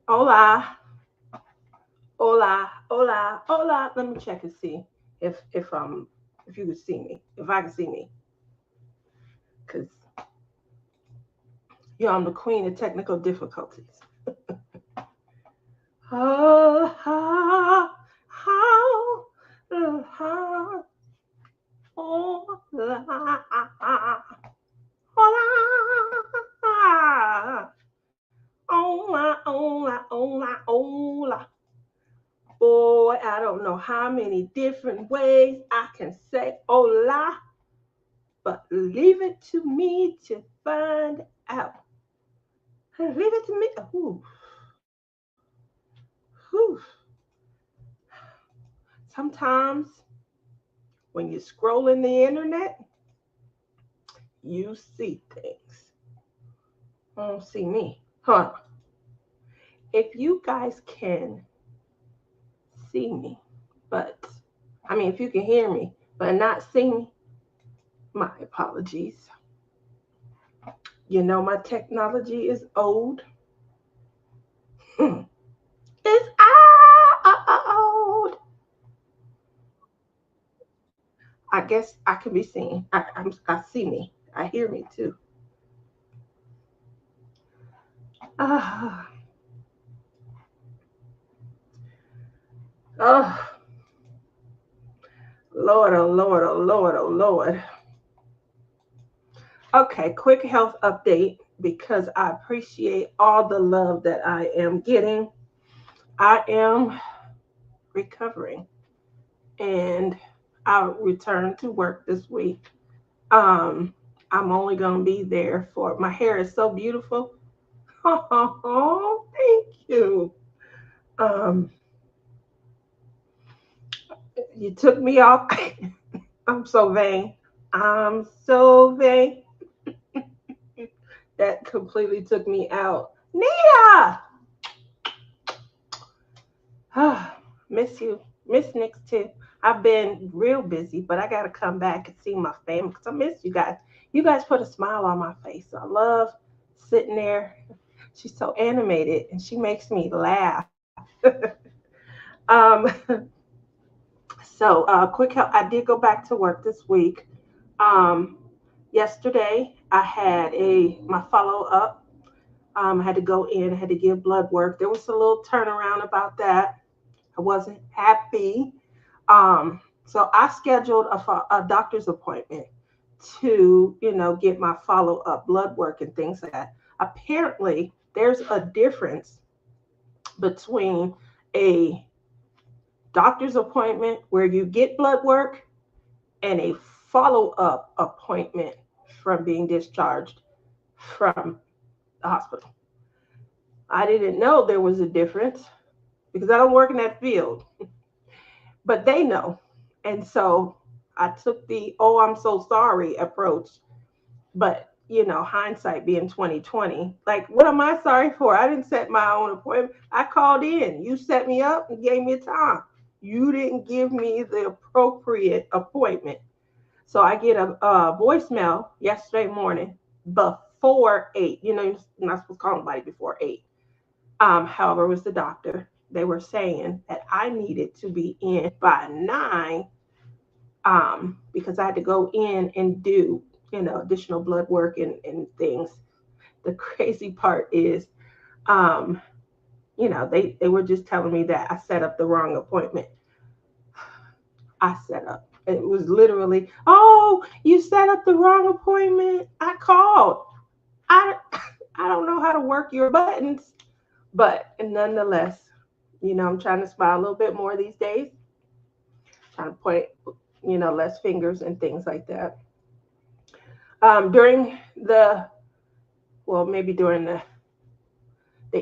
Hola, hola, hola, hola. Let me check and see if you can see me, if I can see me, because I'm the queen of technical difficulties. Oh, how, how, hola, hola, hola, hola, hola, hola. Boy, I don't know how many different ways I can say hola, but leave it to me to find out. Leave it to me. Ooh, ooh. Sometimes when you're scrolling the internet, you see things. Don't see me. Huh. If you guys can see me, but if you can hear me, but not see me, my apologies. My technology is old. It's old. I guess I can be seen. I see me. I hear me too. Ah, oh, Lord, oh Lord, oh Lord, oh Lord. Okay, quick health update because I appreciate all the love that I am getting. I am recovering and I'll return to work this week. Um, I'm only going to be there for my hair is so beautiful. Oh, thank you. Um, you took me off. I'm so vain. I'm so vain. That completely took me out. Nita! Miss you. Miss Nix too. I've been real busy, but I got to come back and see my family because I miss you guys. You guys put a smile on my face. I love sitting there. She's so animated and she makes me laugh. um, quick help. I did go back to work this week. Um, Yesterday, I had my follow up. I had to go in, I had to give blood work. There was a little turnaround about that. I wasn't happy. So I scheduled a doctor's appointment to, get my follow up blood work and things like that. Apparently, there's a difference between a doctor's appointment where you get blood work and a follow up appointment from being discharged from the hospital. I didn't know there was a difference because I don't work in that field, but they know. And so I took the oh I'm so sorry approach, but hindsight being 2020, like what am I sorry for? I didn't set my own appointment. I called in. You set me up and gave me a time. You didn't give me the appropriate appointment. So I get a voicemail yesterday morning before 8. You're not supposed to call nobody before 8. However, it was the doctor. They were saying that I needed to be in by 9 because I had to go in and do, additional blood work and things. The crazy part is, um, they were just telling me that I set up the wrong appointment. I set up. It was literally, oh, you set up the wrong appointment. I called. I, I don't know how to work your buttons, but nonetheless, I'm trying to smile a little bit more these days, trying to point, less fingers and things like that. During maybe during the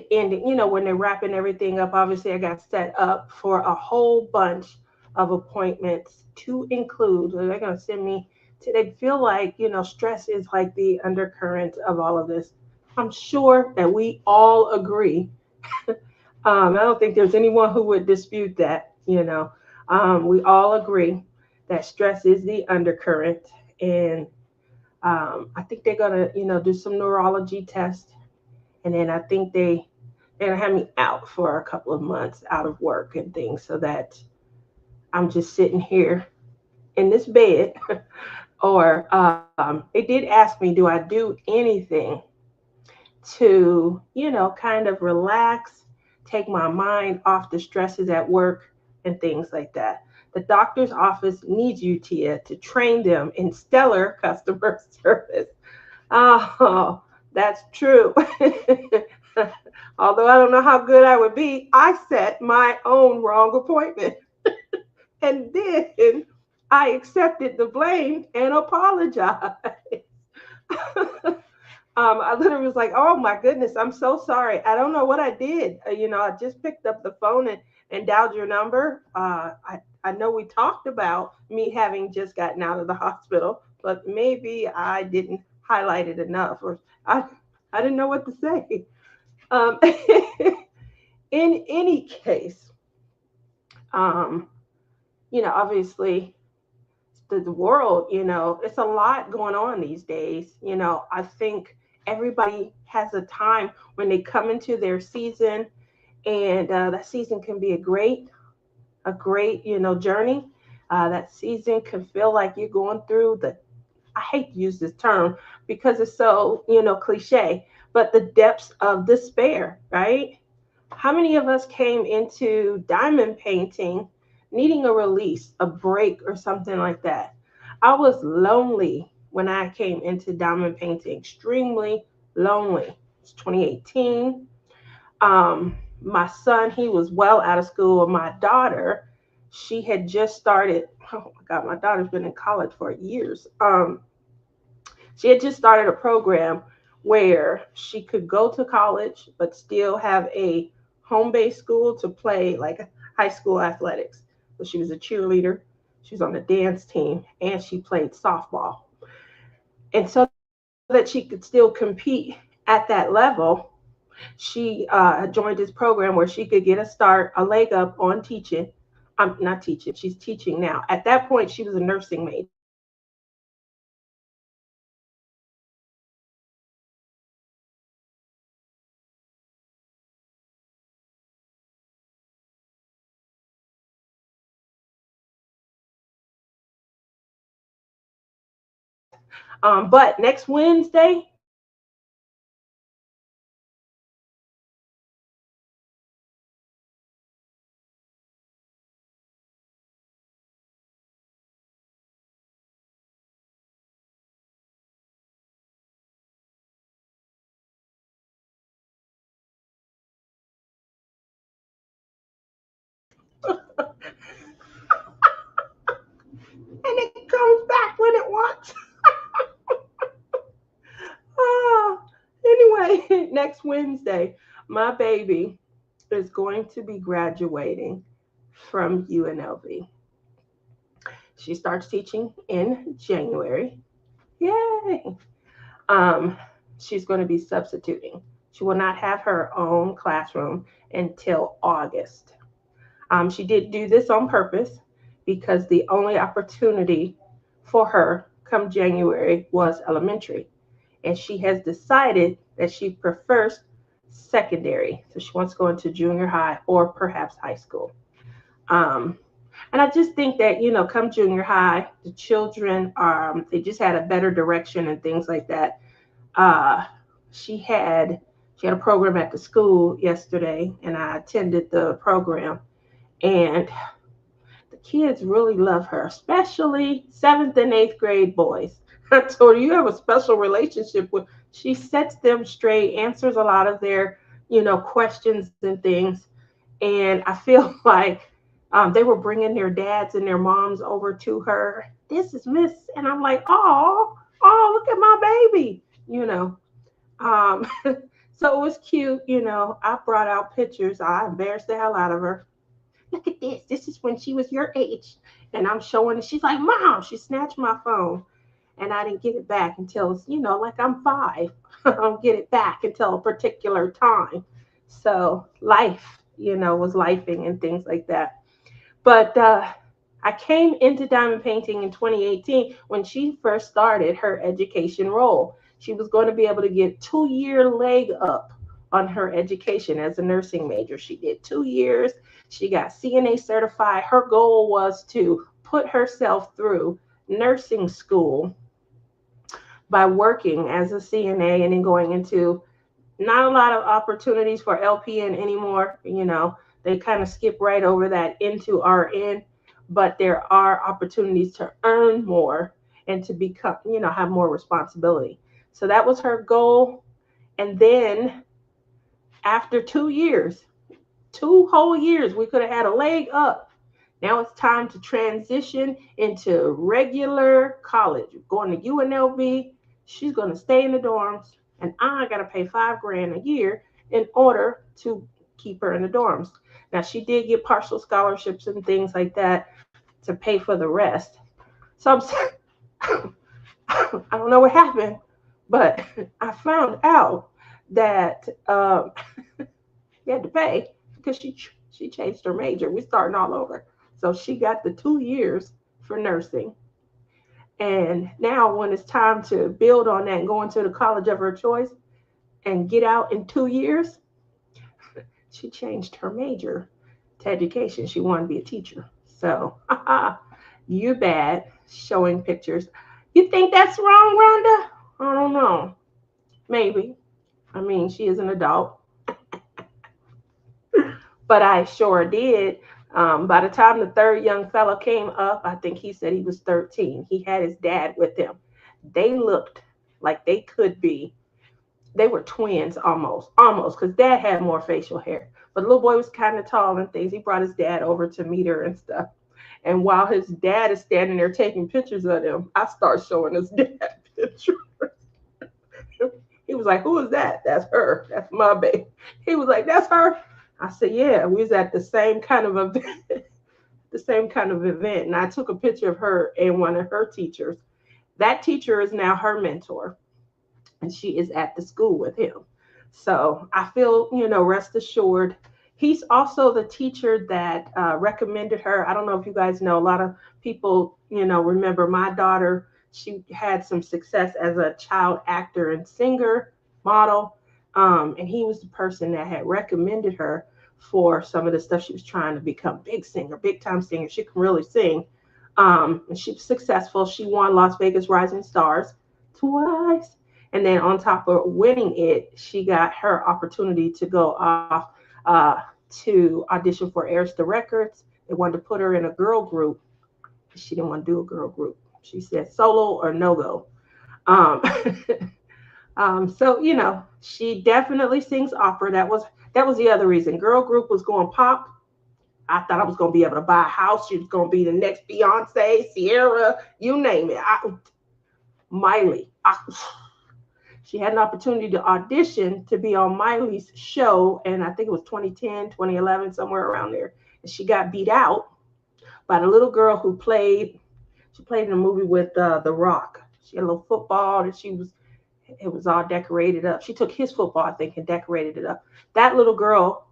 ending, when they're wrapping everything up, obviously I got set up for a whole bunch of appointments to include. They're going to send me to, they feel like, stress is like the undercurrent of all of this. I'm sure that we all agree. I don't think there's anyone who would dispute that. We all agree that stress is the undercurrent. And I think they're going to, do some neurology tests. And then I think they and had me out for a couple of months out of work and things, so that I'm just sitting here in this bed. Or it did ask me, do I do anything to, kind of relax, take my mind off the stresses at work and things like that. The doctor's office needs you, Tia, to train them in stellar customer service. Oh, that's true. Although I don't know how good I would be, I set my own wrong appointment. And then I accepted the blame and apologized. I literally was like, "Oh my goodness, I'm so sorry. I don't know what I did. I just picked up the phone and dialed your number. I know we talked about me having just gotten out of the hospital, but maybe I didn't highlight it enough, or I didn't know what to say." Um, in any case, um, obviously the world, it's a lot going on these days. I think everybody has a time when they come into their season, and that season can be a great, journey. That season can feel like you're going through I hate to use this term because it's so, cliche, but the depths of despair, right? How many of us came into diamond painting needing a release, a break, or something like that? I was lonely when I came into diamond painting, extremely lonely. It's 2018. My son, he was well out of school. My daughter, she had just started. Oh my God, my daughter's been in college for years. She had just started a program where she could go to college but still have a home based school to play like high school athletics. So she was a cheerleader, she was on the dance team, and she played softball. And so that she could still compete at that level, she joined this program where she could get a start, a leg up on teaching. I'm not teaching, she's teaching now. At that point, she was a nursing major. But next Wednesday, and it comes back when it wants. Ah, anyway, next Wednesday, my baby is going to be graduating from UNLV. She starts teaching in January. Yay! Um, she's going to be substituting. She will not have her own classroom until August. She did do this on purpose because the only opportunity for her come January was elementary. And she has decided that she prefers secondary. So she wants to go into junior high or perhaps high school. Um, and I just think that, come junior high, the children, they just had a better direction and things like that. Uh, she had she had a program at the school yesterday, and I attended the program, and the kids really love her, especially seventh and eighth grade boys. I told her, you have a special relationship with. She sets them straight, answers a lot of their, questions and things, and I feel like they were bringing their dads and their moms over to her. This is Miss, and I'm like, oh, look at my baby, you know. Um, so it was cute, I brought out pictures. I embarrassed the hell out of her. Look at this. This is when she was your age. And I'm showing it. She's like, Mom, she snatched my phone. And I didn't get it back until, like I'm 5. I don't get it back until a particular time. So life, was lifing and things like that. But I came into diamond painting in 2018 when she first started her education role. She was going to be able to get 2-year leg up on her education as a nursing major. She did 2 years. She got CNA certified. Her goal was to put herself through nursing school by working as a CNA and then going into not a lot of opportunities for LPN anymore. They kind of skip right over that into RN, but there are opportunities to earn more and to become, have more responsibility. So that was her goal. And then after 2 years, 2 whole years, we could have had a leg up. Now it's time to transition into regular college. Going to UNLV, she's going to stay in the dorms, and I got to pay 5 grand a year in order to keep her in the dorms. Now she did get partial scholarships and things like that to pay for the rest. So I don't know what happened, but I found out that you had to pay because she changed her major. We're starting all over. So she got the 2 years for nursing. And now when it's time to build on that and go into the college of her choice and get out in 2 years, she changed her major to education. She wanted to be a teacher. So you bad showing pictures. You think that's wrong, Rhonda? I don't know. Maybe. I mean, she is an adult, but I sure did. By the time the third young fellow came up, I think he said he was 13. He had his dad with him. They looked like they could be, they were twins almost, because dad had more facial hair. But the little boy was kind of tall and things. He brought his dad over to meet her and stuff. And while his dad is standing there taking pictures of them, I start showing his dad pictures. He was like, "Who is that?" "That's her. That's my baby." He was like, "That's her." I said, "Yeah, we was at the same kind of event, the same kind of event." And I took a picture of her and one of her teachers. That teacher is now her mentor, and she is at the school with him. So I feel, rest assured. He's also the teacher that recommended her. I don't know if you guys know, a lot of people, remember my daughter. She had some success as a child actor and singer, model. And he was the person that had recommended her for some of the stuff she was trying to become. Big singer, big time singer. She can really sing. And she was successful. She won Las Vegas Rising Stars twice. And then on top of winning it, she got her opportunity to go off uh, to audition for Arista Records. They wanted to put her in a girl group. She didn't want to do a girl group. She said solo or no go. Um, so she definitely sings opera. That was the other reason. Girl group was going pop. I thought I was going to be able to buy a house. She was going to be the next Beyonce, Sierra, you name it. Miley. She had an opportunity to audition to be on Miley's show, and I think it was 2010, 2011, somewhere around there. And she got beat out by the little girl who she played in a movie with The Rock. She had a little football that it was all decorated up. She took his football, I think, and decorated it up. That little girl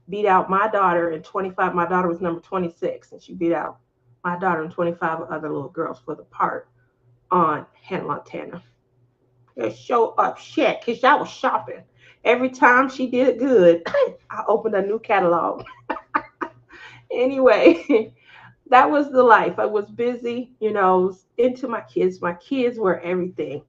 beat out my daughter in 25. My daughter was number 26, and she beat out my daughter and 25 other little girls for the part on Hannah Montana. They show up shit because I was shopping. Every time she did good, I opened a new catalog. Anyway, that was the life. I was busy, into my kids. My kids were everything.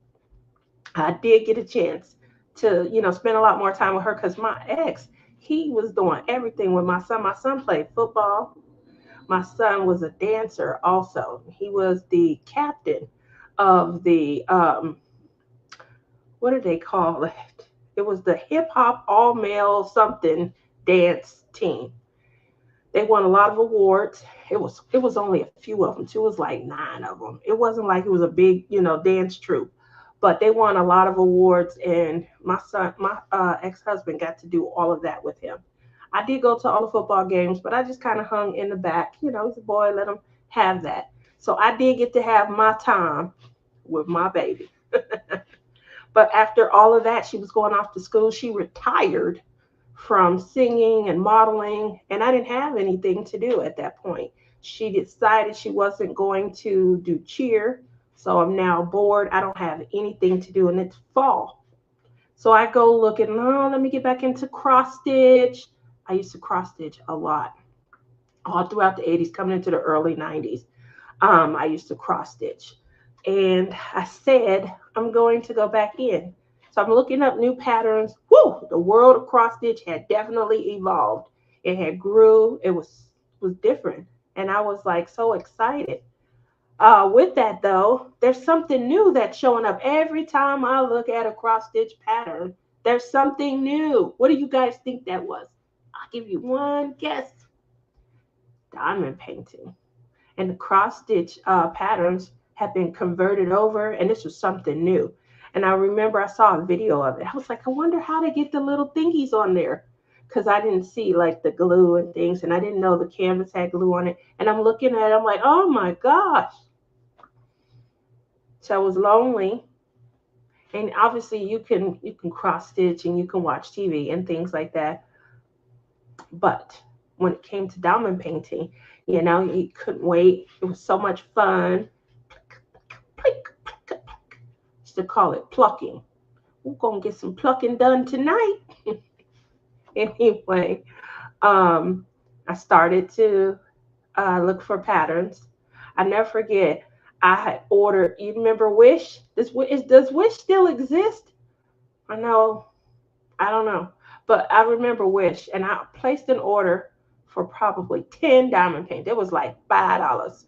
I did get a chance to, spend a lot more time with her because my ex, he was doing everything with my son. My son played football. My son was a dancer also. He was the captain of the what did they call it? It was the hip hop all male something dance team. They won a lot of awards. It was only a few of them. Too. It was like 9 of them. It wasn't like it was a big dance troupe, but they won a lot of awards. And my ex husband got to do all of that with him. I did go to all the football games, but I just kind of hung in the back. He's a boy. Let him have that. So I did get to have my time with my baby. But after all of that, she was going off to school. She retired from singing and modeling, and I didn't have anything to do at that point. She decided she wasn't going to do cheer, so I'm now bored. I don't have anything to do, and it's fall. So I go looking, oh, let me get back into cross stitch. I used to cross stitch a lot all throughout the 80s, coming into the early 90s. I used to cross stitch. And I said, I'm going to go back in. So I'm looking up new patterns. Woo! The world of cross stitch had definitely evolved. It had grew. It was different. And I was like so excited. With that though, there's something new that's showing up every time I look at a cross stitch pattern. There's something new. What do you guys think that was? I'll give you one guess. Diamond painting. And the cross stitch patterns have been converted over, and this was something new. And I remember I saw a video of it. I was like, I wonder how to get the little thingies on there, because I didn't see like the glue and things, and I didn't know the canvas had glue on it. And I'm looking at it, I'm like, oh my gosh. So I was lonely, and obviously you can cross stitch and you can watch TV and things like that. But when it came to diamond painting, you couldn't wait. It was so much fun. Used to call it plucking. We're gonna get some plucking done tonight. Anyway, um, I started to look for patterns. I never forget. I had ordered. You remember Wish? Does Wish still exist? I know. I don't know, but I remember Wish, and I placed an order for probably 10 diamond paints. It was like $5.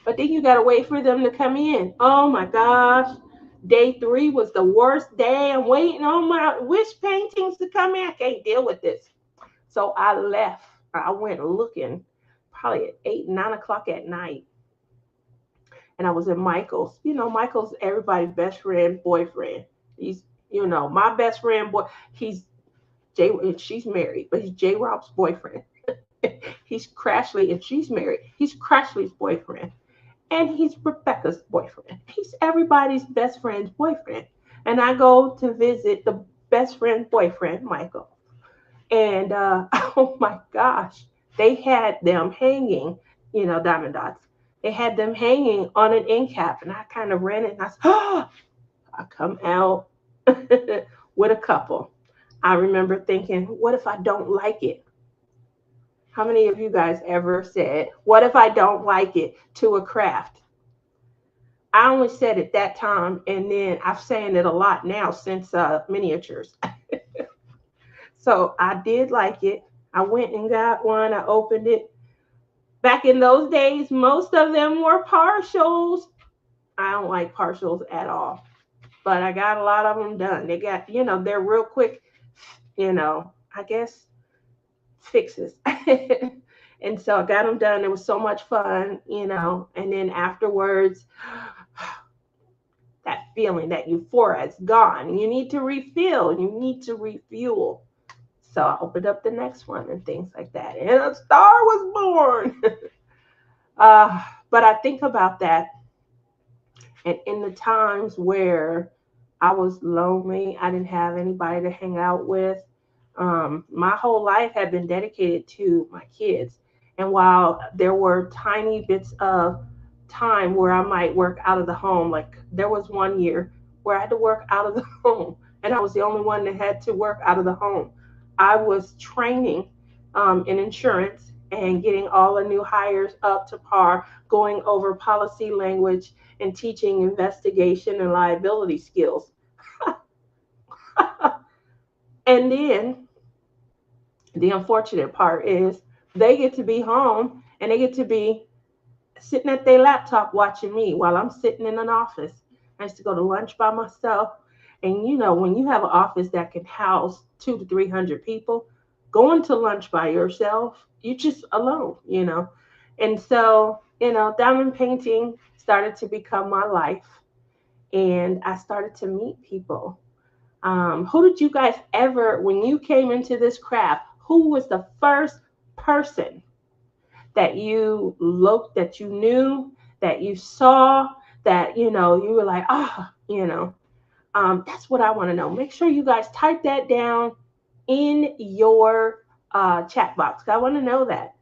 But then you gotta wait for them to come in. Oh my gosh. Day three was the worst day. I'm waiting on my wish paintings to come in. I can't deal with this. So I left. I went looking probably at 8, 9 o'clock at night. And I was in Michael's. Michael's everybody's best friend, boyfriend. He's, my best friend boy. He's Jay, and she's married, but he's J Rob's boyfriend. He's Crashly, and she's married. He's Crashly's boyfriend. And he's Rebecca's boyfriend. He's everybody's best friend's boyfriend. And I go to visit the best friend's boyfriend, Michael. And oh my gosh, they had them hanging, diamond dots. They had them hanging on an end cap. And I kind of ran it and I said, oh, I come out with a couple. I remember thinking, what if I don't like it? How many of you guys ever said, what if I don't like it to a craft? I only said it that time, and then I've saying it a lot now since miniatures. So I did like it. I went and got one. I opened it. Back in those days, most of them were partials. I don't like partials at all, but I got a lot of them done. They got, they're real quick, I guess fixes. And so I got them done. It was so much fun, and then afterwards, that feeling, that euphoria is gone. You need to refill, you need to refuel. So I opened up the next one and things like that. And a star was born. But I think about that. And in the times where I was lonely, I didn't have anybody to hang out with. My whole life had been dedicated to my kids. And while there were tiny bits of time where I might work out of the home, like there was one year where I had to work out of the home, and I was the only one that had to work out of the home. I was training in insurance and getting all the new hires up to par, going over policy language and teaching investigation and liability skills. And then the unfortunate part is they get to be home and they get to be sitting at their laptop watching me while I'm sitting in an office. I used to go to lunch by myself. And when you have an office that can house 200 to 300 people, going to lunch by yourself, you're just alone. And so, diamond painting started to become my life. And I started to meet people. Who did you guys ever, when you came into this craft, who was the first person that you looked, that you knew, that you saw, that, you were like, that's what I want to know. Make sure you guys type that down in your chat box. I want to know that.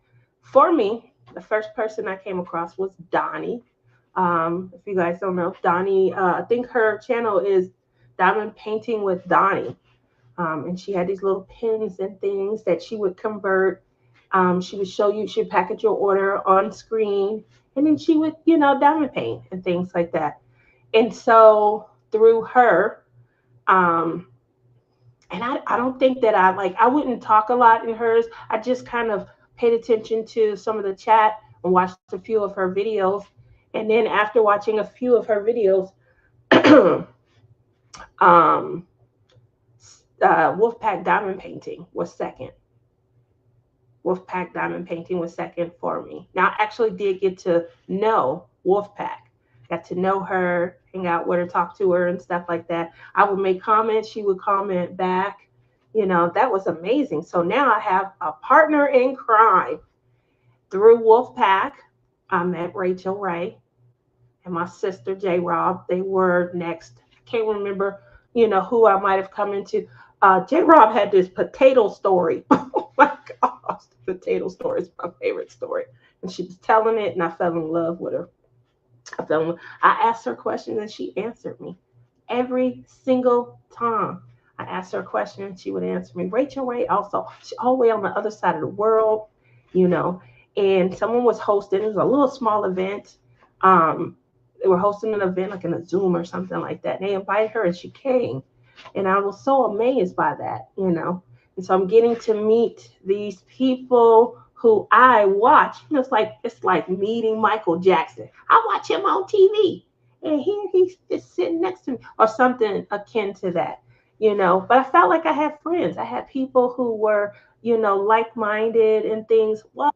For me, the first person I came across was Donnie. If you guys don't know, Donnie, I think her channel is diamond painting with Donnie. And she had these little pins and things that she would convert. She would show you, she'd package your order on screen, and then she would, diamond paint and things like that. And so through her, um, and I don't think that I wouldn't talk a lot in hers. I just kind of paid attention to some of the chat and watched a few of her videos. And then after watching a few of her videos, um, Wolfpack Diamond Painting was second. Wolfpack Diamond Painting was second for me. Now, I actually did get to know Wolfpack. Got to know her, hang out with her, talk to her, and stuff like that. I would make comments, she would comment back. That was amazing. So now I have a partner in crime. Through Wolfpack, I met Rachel Ray and my sister J Rob. They were next. I can't remember, who I might have come into. J Rob had this potato story. Oh my gosh, the potato story is my favorite story. And she was telling it, and I fell in love with her. I asked her questions, and she answered me every single time. I asked her a question, and she would answer me. Rachel Ray also, she's all the way on the other side of the world, you know. And someone was hosting. It was a little small event. They were hosting an event like in a Zoom or something like that. And they invited her, and she came. And I was so amazed by that. And so I'm getting to meet these people who I watch. It's like meeting Michael Jackson. I watch him on TV, and here he's just sitting next to me, or something akin to that. But I felt like I had friends. I had people who were, like-minded and things. Well,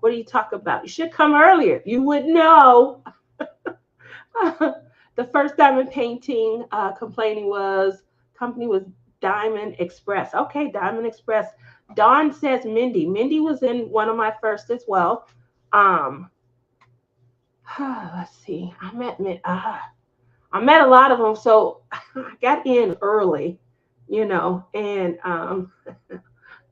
what do you talk about? You should come earlier. You would know. The first diamond painting complaining was company was Diamond Express. Okay, Diamond Express. Dawn says Mindy. Mindy was in one of my first as well. Um, let's see. I met a lot of them, so I got in early, and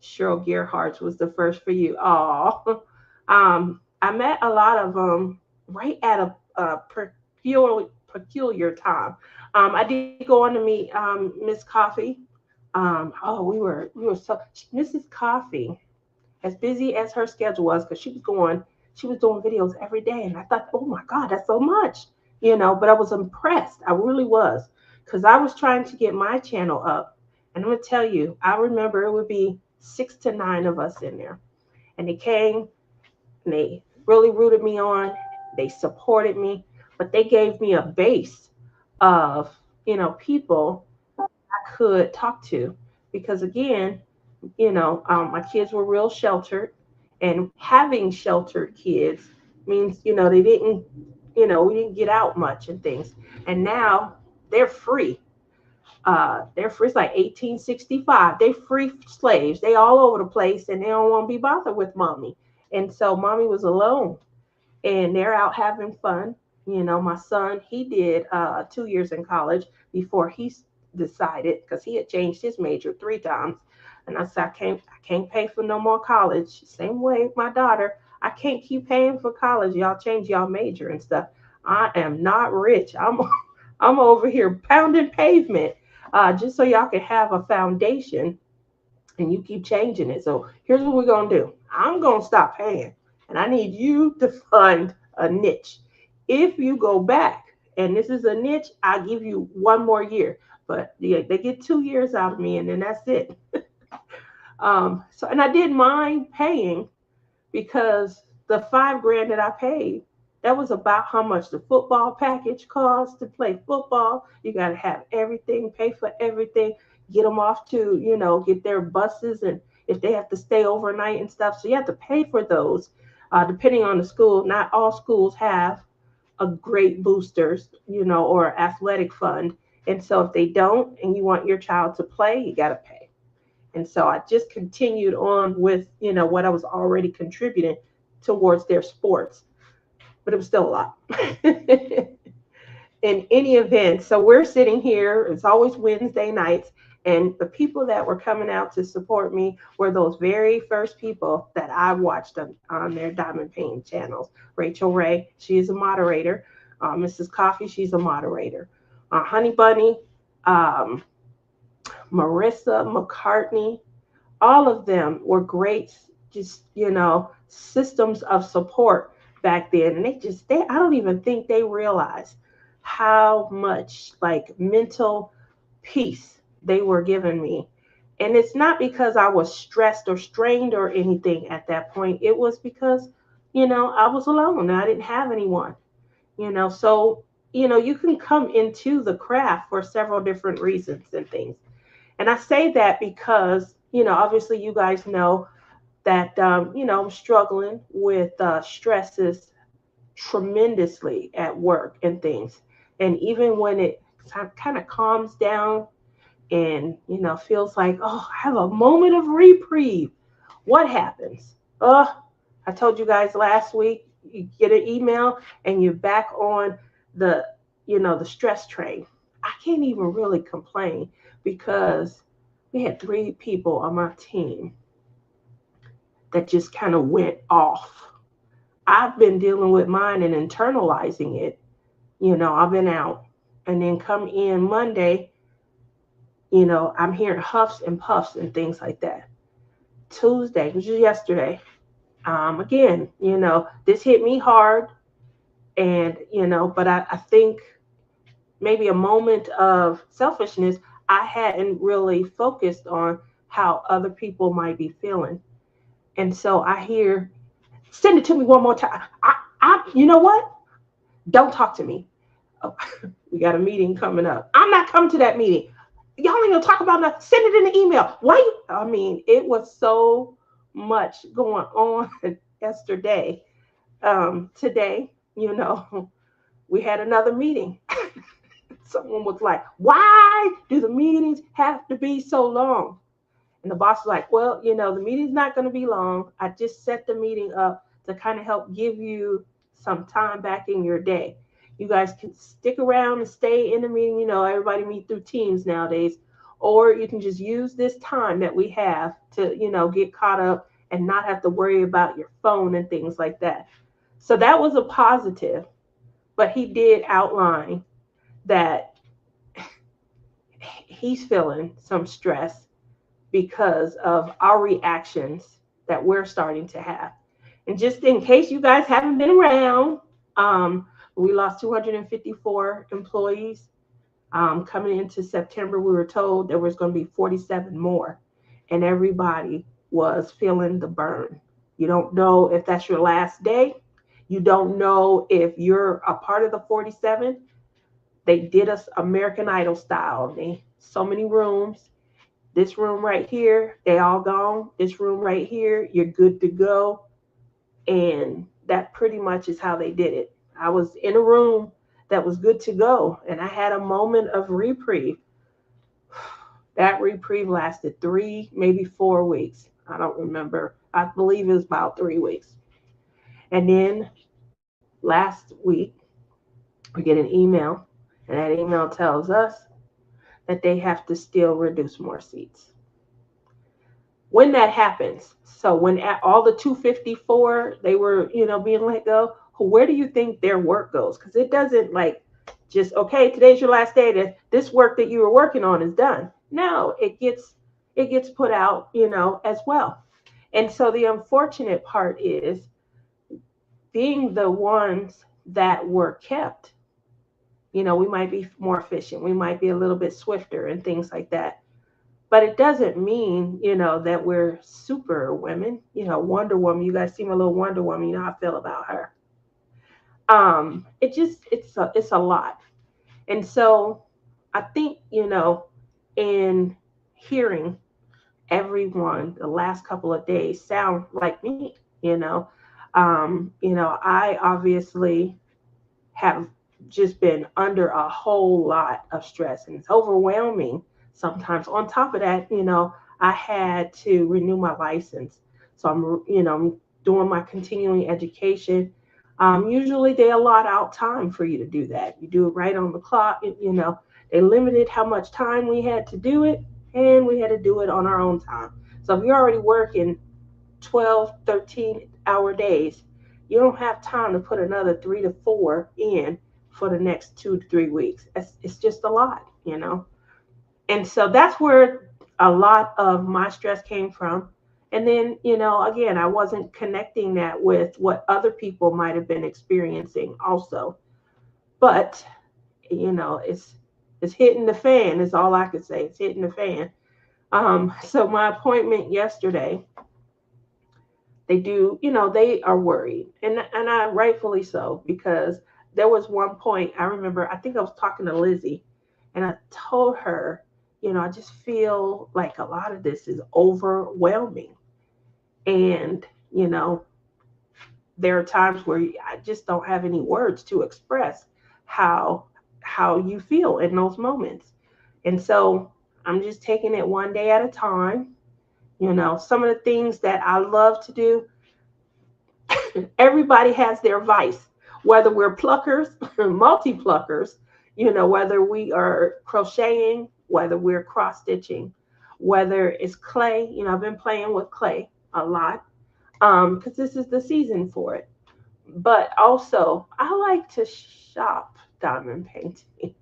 Cheryl Gearhart was the first for you. Oh, I met a lot of them right at a peculiar time. I did go on to meet Miss Coffee. Oh, we were so Mrs. Coffee, as busy as her schedule was, because she was doing videos every day, and I thought, oh my God, that's so much. But I was impressed. I really was, because I was trying to get my channel up, and I'm gonna tell you, I remember it would be 6 to 9 of us in there, and they came and they really rooted me on. They supported me, but they gave me a base of people I could talk to, because again, my kids were real sheltered, and having sheltered kids means they didn't, we didn't get out much and things, and now they're free. They're free. It's like 1865. They free slaves. They all over the place, and they don't want to be bothered with mommy. And so mommy was alone, and they're out having fun. My son, he did 2 years in college before he decided, because he had changed his major 3 times. And I said, I can't pay for no more college. Same way my daughter, I can't keep paying for college. Y'all change y'all major and stuff. I am not rich. I'm over here pounding pavement, just so y'all can have a foundation, and you keep changing it. So here's what we're gonna do. I'm gonna stop paying, and I need you to find a niche. If you go back and this is a niche, I'll give you 1 more year. But yeah, they get 2 years out of me, and then that's it. So, and I didn't mind paying, because the 5 grand that I paid, that was about how much the football package costs to play football. You got to have everything, pay for everything, get them off to, get their buses, and if they have to stay overnight and stuff. So you have to pay for those, depending on the school. Not all schools have a great boosters, or athletic fund. And so if they don't, and you want your child to play, you got to pay. And so I just continued on with, what I was already contributing towards their sports, but it was still a lot. In any event, so we're sitting here, it's always Wednesday nights, and the people that were coming out to support me were those very first people that I watched on their Diamond Painting channels. Rachel Ray, she is a moderator. Mrs. Coffee, she's a moderator. Honey Bunny, um, Marissa McCartney, all of them were great, just, systems of support back then. And I don't even think they realized how much like mental peace they were giving me. And it's not because I was stressed or strained or anything at that point. It was because, I was alone and I didn't have anyone, so, you can come into the craft for several different reasons and things. And I say that because, obviously you guys know that, I'm struggling with stresses tremendously at work and things. And even when it kind of calms down and, feels like, oh, I have a moment of reprieve, what happens? I told you guys last week, you get an email and you're back on the, the stress train. I can't even really complain because we had three people on my team that just kind of went off. I've been dealing with mine and internalizing it. I've been out and then come in Monday, I'm hearing huffs and puffs and things like that. Tuesday, which is yesterday, again, this hit me hard. And, but I think maybe a moment of selfishness, I hadn't really focused on how other people might be feeling. And so I hear, send it to me one more time. You know what? Don't talk to me. Oh, we got a meeting coming up. I'm not coming to that meeting. Y'all ain't gonna talk about nothing. Send it in the email. Why? I mean, it was so much going on yesterday. Today, we had another meeting. Someone was like, why do the meetings have to be so long? And the boss was like, well, the meeting's not going to be long. I just set the meeting up to kind of help give you some time back in your day. You guys can stick around and stay in the meeting. Everybody meet through Teams nowadays. Or you can just use this time that we have to, get caught up and not have to worry about your phone and things like that. So that was a positive. But he did outline that he's feeling some stress because of our reactions that we're starting to have. And just in case you guys haven't been around, we lost 254 employees. Coming into September, we were told there was going to be 47 more, and everybody was feeling the burn. You don't know if that's your last day. You don't know if you're a part of the 47. They did us American Idol style. So many rooms. This room right here, they all gone. This room right here, you're good to go. And that pretty much is how they did it. I was in a room that was good to go, and I had a moment of reprieve. That reprieve lasted 3, maybe 4 weeks. I don't remember. I believe it was about 3 weeks. And then last week, we get an email, and that email tells us that they have to still reduce more seats. When that happens, so when all the 254, they were, being let go, where do you think their work goes? Because it doesn't like just, okay, today's your last day, that this work that you were working on is done. No, it gets put out, as well. And so the unfortunate part is being the ones that were kept, we might be more efficient, we might be a little bit swifter and things like that. But it doesn't mean, that we're super women. Wonder Woman, you guys see my little Wonder Woman, how I feel about her. It's a lot. And so I think, in hearing everyone the last couple of days sound like me. I obviously have just been under a whole lot of stress, and it's overwhelming sometimes. On top of that, I had to renew my license. So I'm doing my continuing education. Usually they allot out time for you to do that. You do it right on the clock. They limited how much time we had to do it, and we had to do it on our own time. So if you're already working 12, 13-hour days, you don't have time to put another 3 to 4 in for the next 2 to 3 weeks. It's just a lot. And so that's where a lot of my stress came from. And then, again, I wasn't connecting that with what other people might have been experiencing also. But, it's hitting the fan is all I could say. It's hitting the fan. So my appointment yesterday, they are worried, and I rightfully so, because there was one point I remember. I think I was talking to Lizzie, and I told her, I just feel like a lot of this is overwhelming, and there are times where I just don't have any words to express how how you feel in those moments, and so I'm just taking it one day at a time. Some of the things that I love to do, everybody has their vice, whether we're pluckers or multi pluckers, whether we are crocheting, whether we're cross stitching, whether it's clay. I've been playing with clay a lot, because this is the season for it. But also, I like to shop diamond painting.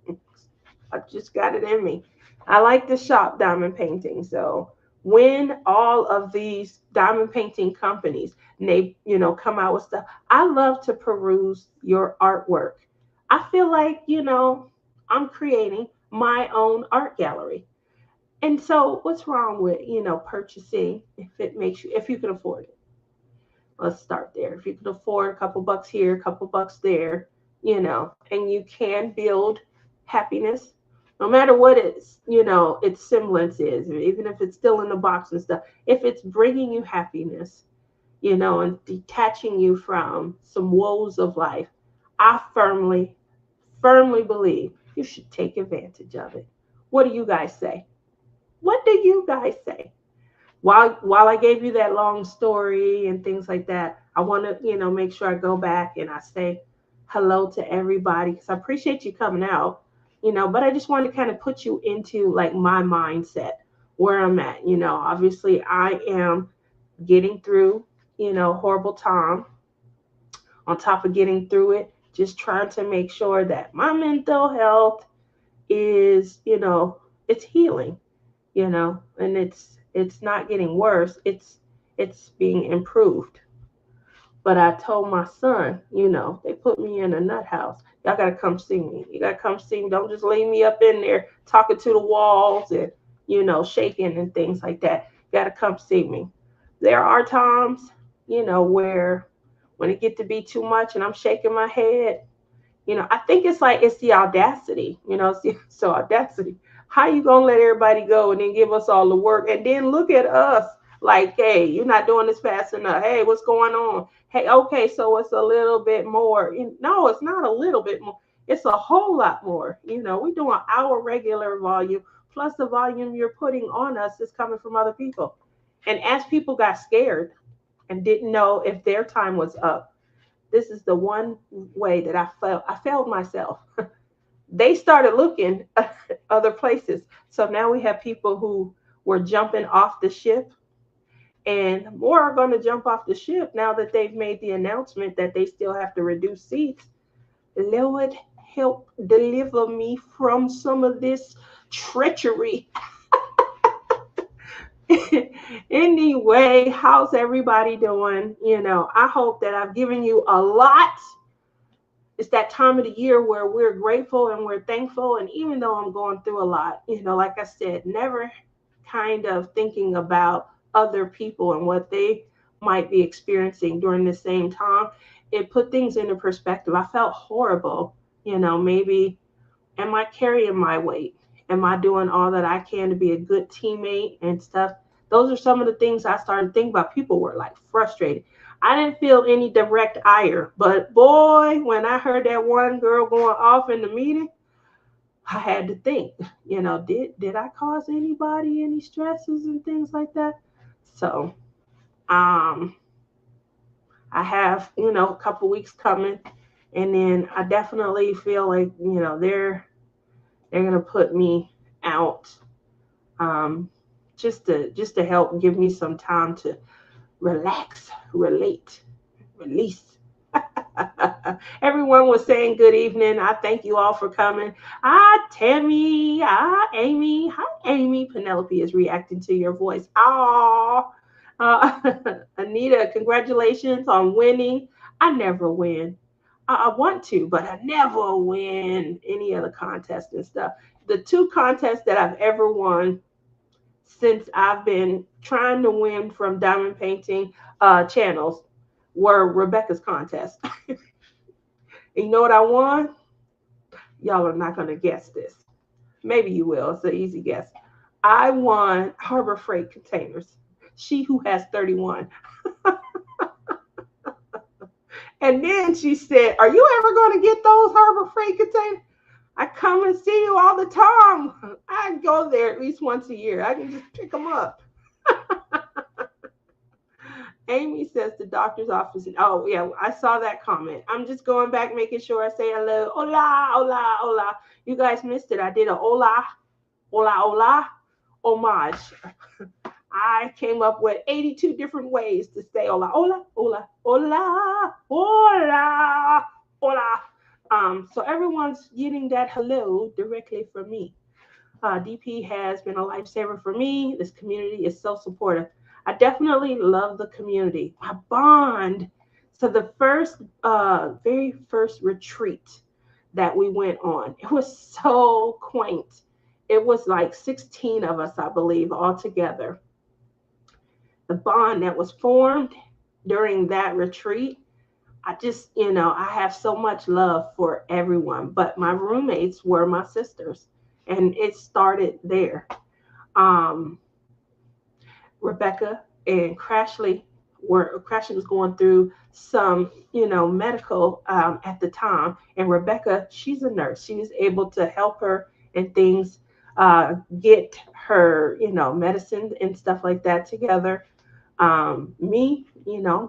I just got it in me. I like to shop diamond painting. So when all of these diamond painting companies, they come out with stuff, I love to peruse your artwork. I feel like I'm creating my own art gallery. And so what's wrong with purchasing, if you can afford it? Let's start there. If you can afford a couple bucks here, a couple bucks there, and you can build happiness, no matter what its semblance is, even if it's still in the box and stuff. If it's bringing you happiness, and detaching you from some woes of life, I firmly, firmly believe you should take advantage of it. What do you guys say? What do you guys say? While I gave you that long story and things like that, I want to make sure I go back and I say hello to everybody, because I appreciate you coming out. But I just want to kind of put you into like my mindset, where I'm at. Obviously I am getting through horrible time, on top of getting through it, just trying to make sure that my mental health is it's healing, and it's not getting worse. It's being improved. But I told my son, they put me in a nut house. Y'all gotta come see me. You gotta come see me. Don't just leave me up in there talking to the walls and shaking and things like that. You gotta come see me. There are times, where when it get to be too much and I'm shaking my head, I think it's the audacity, so audacity. How you gonna let everybody go and then give us all the work and then look at us like, hey, you're not doing this fast enough. Hey, what's going on? Hey, okay, so it's a little bit more. No, it's not a little bit more. It's a whole lot more. We're doing our regular volume plus the volume you're putting on us is coming from other people. And as people got scared and didn't know if their time was up, this is the one way that I failed myself. They started looking other places. So now we have people who were jumping off the ship, and more are going to jump off the ship now that they've made the announcement that they still have to reduce seats. Lord, help deliver me from some of this treachery. Anyway, how's everybody doing? I hope that I've given you a lot. It's that time of the year where we're grateful and we're thankful. And even though I'm going through a lot, like I said, never kind of thinking about other people and what they might be experiencing during the same time, it put things into perspective. I felt horrible. Maybe, am I carrying my weight? Am I doing all that I can to be a good teammate and stuff? Those are some of the things I started thinking about. People were like frustrated. I didn't feel any direct ire, but boy, when I heard that one girl going off in the meeting, I had to think, did I cause anybody any stresses and things like that? So, um, I have, a couple weeks coming, and then I definitely feel like, they're gonna put me out, um, just to help give me some time to relax, relate, release. Everyone was saying good evening. I thank you all for coming. Tammy. Amy. Hi, Amy. Penelope is reacting to your voice. Oh, Anita, congratulations on winning. I never win. I want to, but I never win any other contest and stuff. The two contests that I've ever won since I've been trying to win from diamond painting channels were Rebecca's contest. And you know what I won? Y'all are not going to guess this. Maybe you will. It's an easy guess. I won Harbor Freight containers. She who has 31. And then she said, "Are you ever going to get those Harbor Freight containers? I come and see you all the time. I go there at least once a year. I can just pick them up." Amy says the doctor's office. Oh, yeah, I saw that comment. I'm just going back, making sure I say hello. Hola, hola, hola. You guys missed it. I did a hola, hola, hola homage. I came up with 82 different ways to say hola, hola, hola, hola, hola, hola. So everyone's getting that hello directly from me. DP has been a lifesaver for me. This community is so supportive. I definitely love the community. I bond. So the very first retreat that we went on, it was so quaint. It was like 16 of us, I believe, all together. The bond that was formed during that retreat, I just, I have so much love for everyone, but my roommates were my sisters, and it started there. Um, Rebecca and Crashly was going through some, medical at the time, and Rebecca, she's a nurse. She was able to help her and things, get her, medicine and stuff like that together. Me,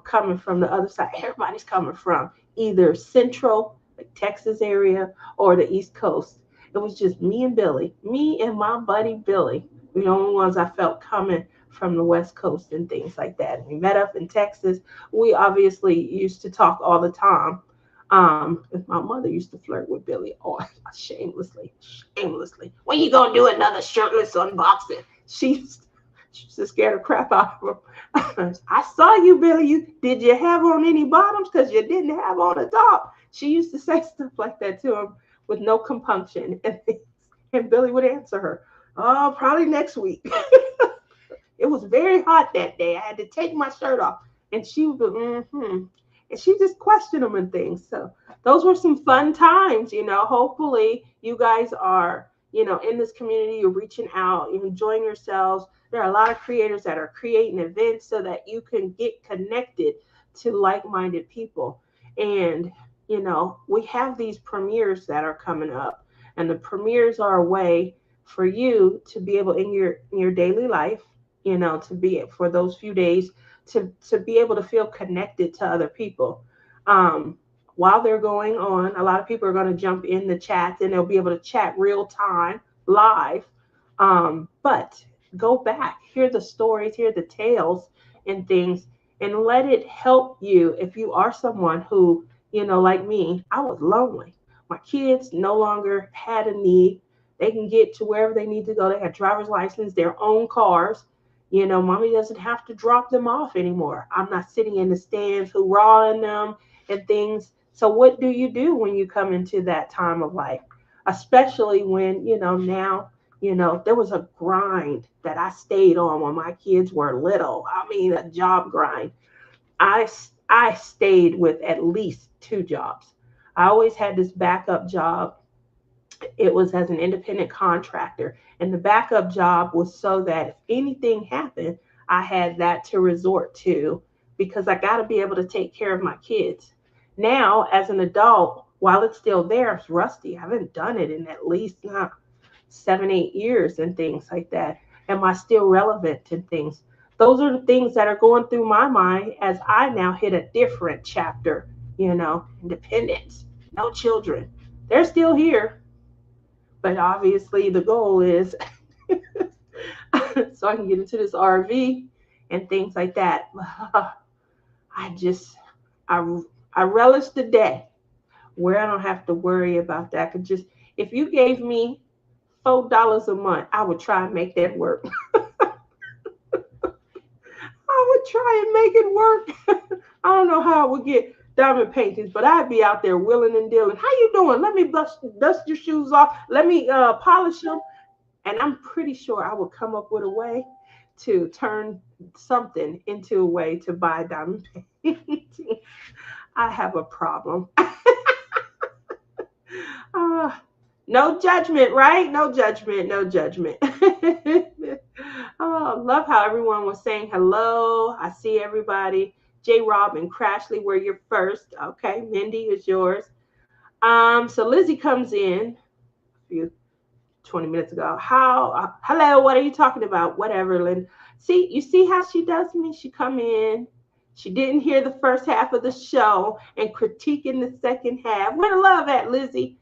coming from the other side, everybody's coming from either central, like Texas area, or the East Coast. It was just me and Billy, me and my buddy Billy, the only ones I felt coming from the West Coast and things like that. We met up in Texas. We obviously used to talk all the time. My mother used to flirt with Billy, oh, shamelessly. When you gonna do another shirtless unboxing? She used to scare the crap out of him. I saw you, Billy. Did you have on any bottoms? Because you didn't have on a top. She used to say stuff like that to him with no compunction. And Billy would answer her, "Oh, probably next week." It was very hot that day. I had to take my shirt off. And she would be, mm-hmm. And she just questioned them and things. So those were some fun times, Hopefully you guys are, in this community, you're reaching out, you're enjoying yourselves. There are a lot of creators that are creating events so that you can get connected to like-minded people. And, we have these premieres that are coming up. And the premieres are a way for you to be able in your daily life, to be for those few days to be able to feel connected to other people. Um, while they're going on, a lot of people are going to jump in the chats and they'll be able to chat real time, live. But go back, hear the stories, hear the tales and things, and let it help you if you are someone who, like me, I was lonely. My kids no longer had a need. They can get to wherever they need to go. They have driver's license, their own cars. Mommy doesn't have to drop them off anymore. I'm not sitting in the stands hoorahing them and things. So what do you do when you come into that time of life? Especially when, now, there was a grind that I stayed on when my kids were little. I mean, a job grind. I, I stayed with at least two jobs. I always had this backup job. It was as an independent contractor, and the backup job was so that if anything happened, I had that to resort to because I got to be able to take care of my kids. Now, as an adult, while it's still there, it's rusty. I haven't done it in at least 7, 8 years and things like that. Am I still relevant to things? Those are the things that are going through my mind as I now hit a different chapter, independence, no children. They're still here, but obviously the goal is so I can get into this RV and things like that. I just, I, I relish the day. where I don't have to worry about that. Could just if you gave me $4 a month, I would try and make that work. I would try and make it work. I don't know how I would get diamond paintings, but I'd be out there willing and dealing. How you doing? Let me dust your shoes off. Let me polish them. And I'm pretty sure I would come up with a way to turn something into a way to buy diamond paintings. I have a problem. Uh, no judgment, right? No judgment, no judgment. Oh, love how everyone was saying hello. I see everybody. J. Rob and Crashley were your first. Okay, Mindy is yours. So Lizzie comes in a few 20 minutes ago. How hello, what are you talking about? Whatever, Lynn. See, you see how she does me? She come in. She didn't hear the first half of the show and critiquing the second half. Where the love at, Lizzie?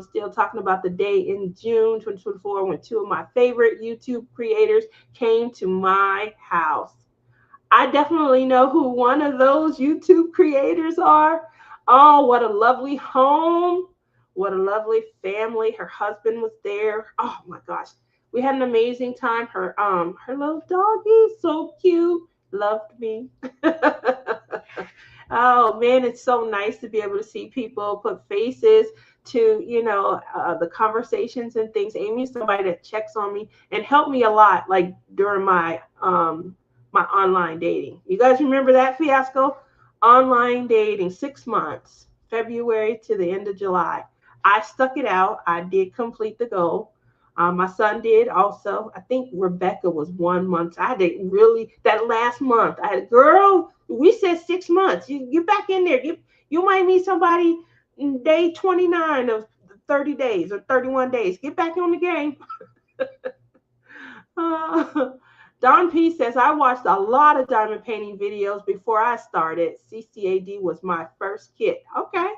Still talking about the day in June 2024 when two of my favorite YouTube creators came to my house. I definitely know who one of those YouTube creators are. Oh, what a lovely home. What a lovely family. Her husband was there. Oh my gosh. We had an amazing time. Her little doggy, so cute. Loved me. Oh man, it's so nice to be able to see people put faces to the conversations and things. Amy is somebody that checks on me and helped me a lot, like during my online dating. You guys remember that fiasco? Online dating, 6 months, February to the end of July. I stuck it out. I did complete the goal. My son did also. I think Rebecca was 1 month. I didn't really, that last month, I had, girl, we said 6 months. You get back in there. You might need somebody day 29 of 30 days or 31 days. Get back on the game. Uh, Don P says, I watched a lot of diamond painting videos before I started. CCAD was my first kit. Okay.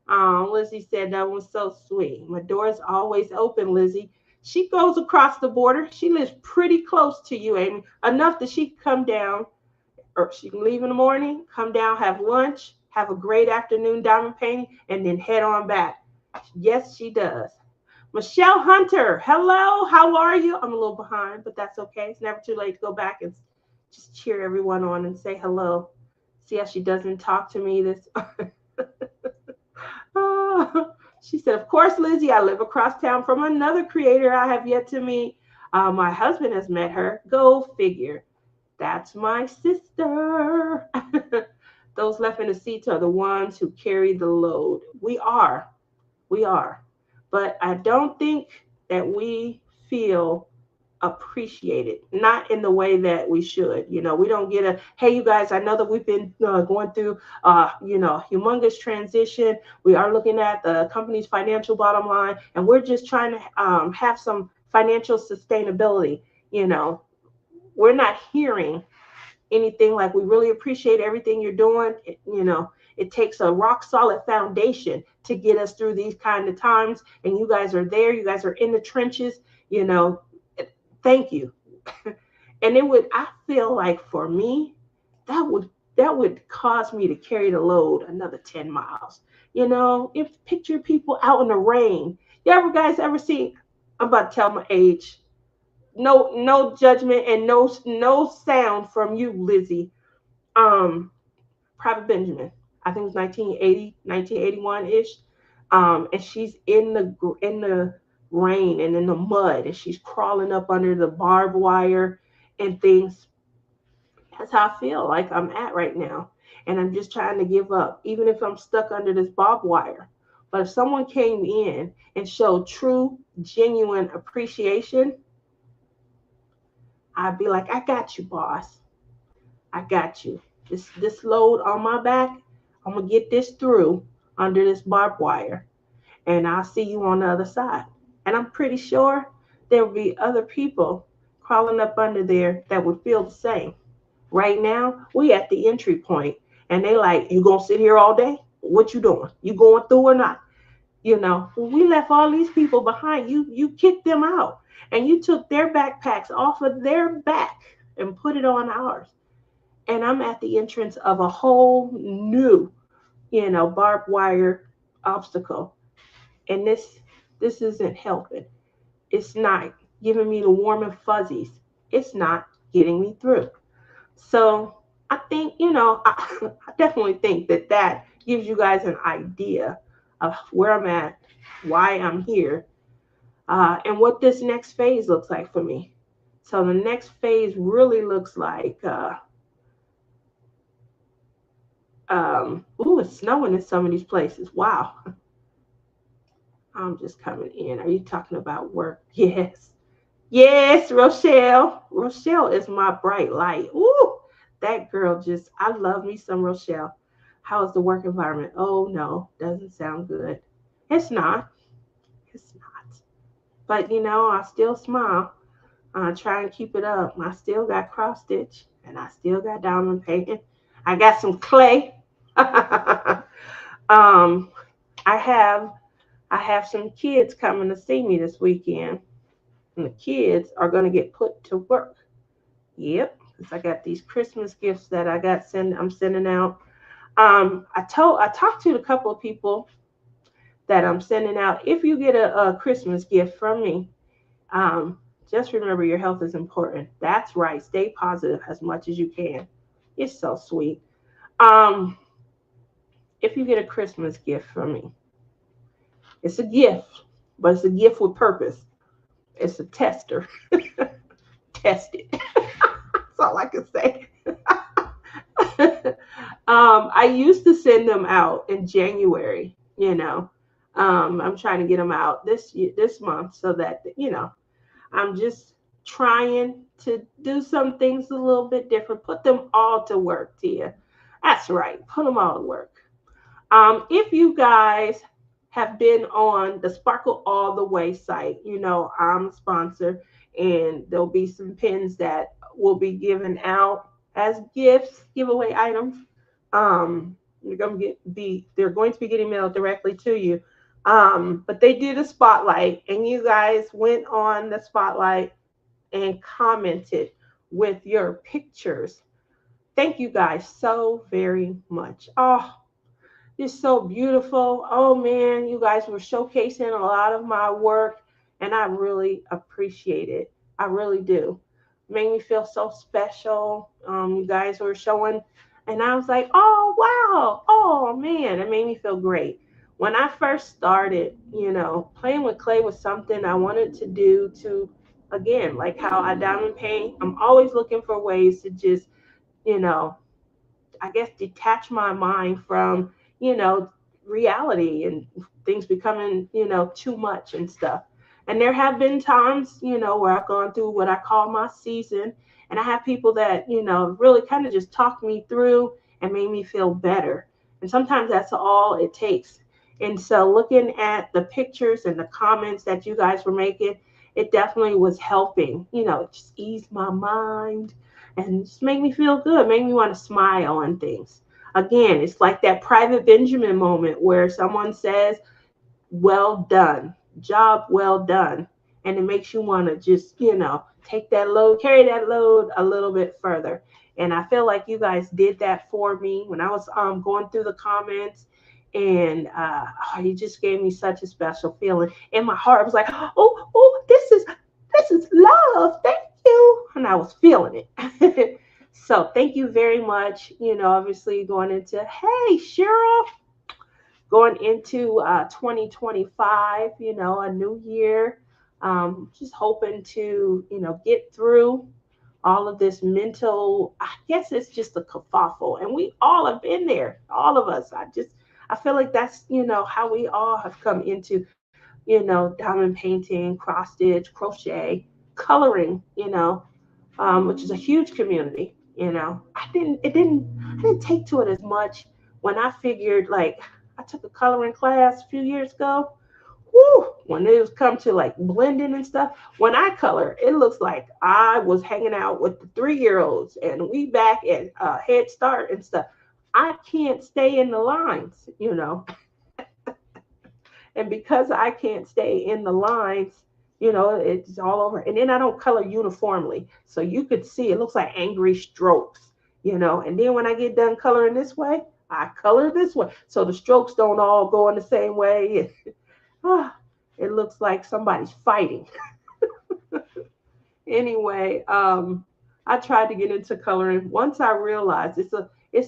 Lizzie said that was so sweet. My door is always open, Lizzie. She goes across the border. She lives pretty close to you, Amy. Enough that she can come down, or she can leave in the morning, come down, have lunch, have a great afternoon diamond painting, and then head on back. Yes, she does. Michelle Hunter, hello, how are you? I'm a little behind, but that's okay. It's never too late to go back and just cheer everyone on and say hello. See how she doesn't talk to me this. She said, of course, Lizzie, I live across town from another creator I have yet to meet. My husband has met her. Go figure. That's my sister. Those left in the seats are the ones who carry the load. We are. We are. But I don't think that we feel appreciated, not in the way that we should. We don't get a, hey, you guys, I know that we've been going through, humongous transition. We are looking at the company's financial bottom line, and we're just trying to have some financial sustainability. We're not hearing anything like, we really appreciate everything you're doing. It takes a rock solid foundation to get us through these kind of times. And you guys are there. You guys are in the trenches. Thank you. And I feel like for me, that would cause me to carry the load another 10 miles. If picture people out in the rain. You ever see, I'm about to tell my age. No judgment and no sound from you, Lizzie. Private Benjamin. I think it was 1980, 1981-ish. And she's in the rain and in the mud, and she's crawling up under the barbed wire and things. That's how I feel like I'm at right now. And I'm just trying to give up, even if I'm stuck under this barbed wire. But if someone came in and showed true, genuine appreciation, I'd be like, I got you, boss. I got you. This load on my back, I'm gonna get this through under this barbed wire, and I'll see you on the other side. And I'm pretty sure there will be other people crawling up under there that would feel the same. Right now, we at the entry point, and they like, you gonna sit here all day? What you doing? You going through or not? We left all these people behind. You kicked them out, and you took their backpacks off of their back and put it on ours. And I'm at the entrance of a whole new, barbed wire obstacle, and this isn't helping. It's not giving me the warm and fuzzies. It's not getting me through. So I think, I definitely think that that gives you guys an idea of where I'm at, why I'm here, and what this next phase looks like for me. So the next phase really looks like, ooh, it's snowing in some of these places. Wow. I'm just coming in. Are you talking about work? Yes. Yes, Rochelle. Rochelle is my bright light. Ooh, that girl just, I love me some Rochelle. How is the work environment? Oh, no, doesn't sound good. It's not. It's not. But, I still smile. I try and keep it up. I still got cross stitch and I still got diamond painting. I got some clay. um, I have I have some kids coming to see me this weekend, and the kids are going to get put to work. Yep, because I got these Christmas gifts that I'm sending out. I talked to a couple of people that I'm sending out. If you get a Christmas gift from me, um, just remember your health is important. That's right. Stay positive as much as you can. It's so sweet. Um, if you get a Christmas gift from me, it's a gift, but it's a gift with purpose. It's a tester. Test it. That's all I can say. I used to send them out in January. I'm trying to get them out this month so that I'm just trying to do some things a little bit different. Put them all to work, Tia. That's right. Put them all to work. If you guys have been on the Sparkle All the Way site, I'm a sponsor, and there'll be some pins that will be given out as gifts, giveaway items. They're going to be getting mailed directly to you. But they did a spotlight, and you guys went on the spotlight and commented with your pictures. Thank you guys so very much. Oh, it's so beautiful. Oh man, you guys were showcasing a lot of my work, and I really appreciate it. I really do. Made me feel so special. You guys were showing, and I was like, oh wow, oh man, it made me feel great. When I first started, playing with clay was something I wanted to do to, again, like how I diamond paint. I'm always looking for ways to just, you know, I guess, detach my mind from, you know, reality and things becoming, too much and stuff. And there have been times, where I've gone through what I call my season. And I have people that, really kind of just talk me through and made me feel better. And sometimes that's all it takes. And so looking at the pictures and the comments that you guys were making, it definitely was helping, just ease my mind and just make me feel good, make me want to smile and things. Again, it's like that Private Benjamin moment where someone says, well done, job well done. And it makes you want to just, take that load, carry that load a little bit further. And I feel like you guys did that for me when I was going through the comments. And you just gave me such a special feeling. In my heart, I was like, oh, this is love. Thank you. And I was feeling it. So thank you very much. Obviously going into, hey, Cheryl, going into 2025, a new year. Just hoping to, get through all of this mental, I guess it's just a kerfuffle. And we all have been there, all of us. I feel like that's, how we all have come into, diamond painting, cross stitch, crochet, coloring, which is a huge community. I didn't take to it as much when I figured, like, I took a coloring class a few years ago. Woo, when it was come to like blending and stuff, when I color, it looks like I was hanging out with the 3 year olds and we back at Head Start and stuff. I can't stay in the lines. And because I can't stay in the lines, it's all over. And then I don't color uniformly. So you could see it looks like angry strokes. And then when I get done coloring this way, I color this way. So the strokes don't all go in the same way. Ah, it looks like somebody's fighting. Anyway, I tried to get into coloring. Once I realized it's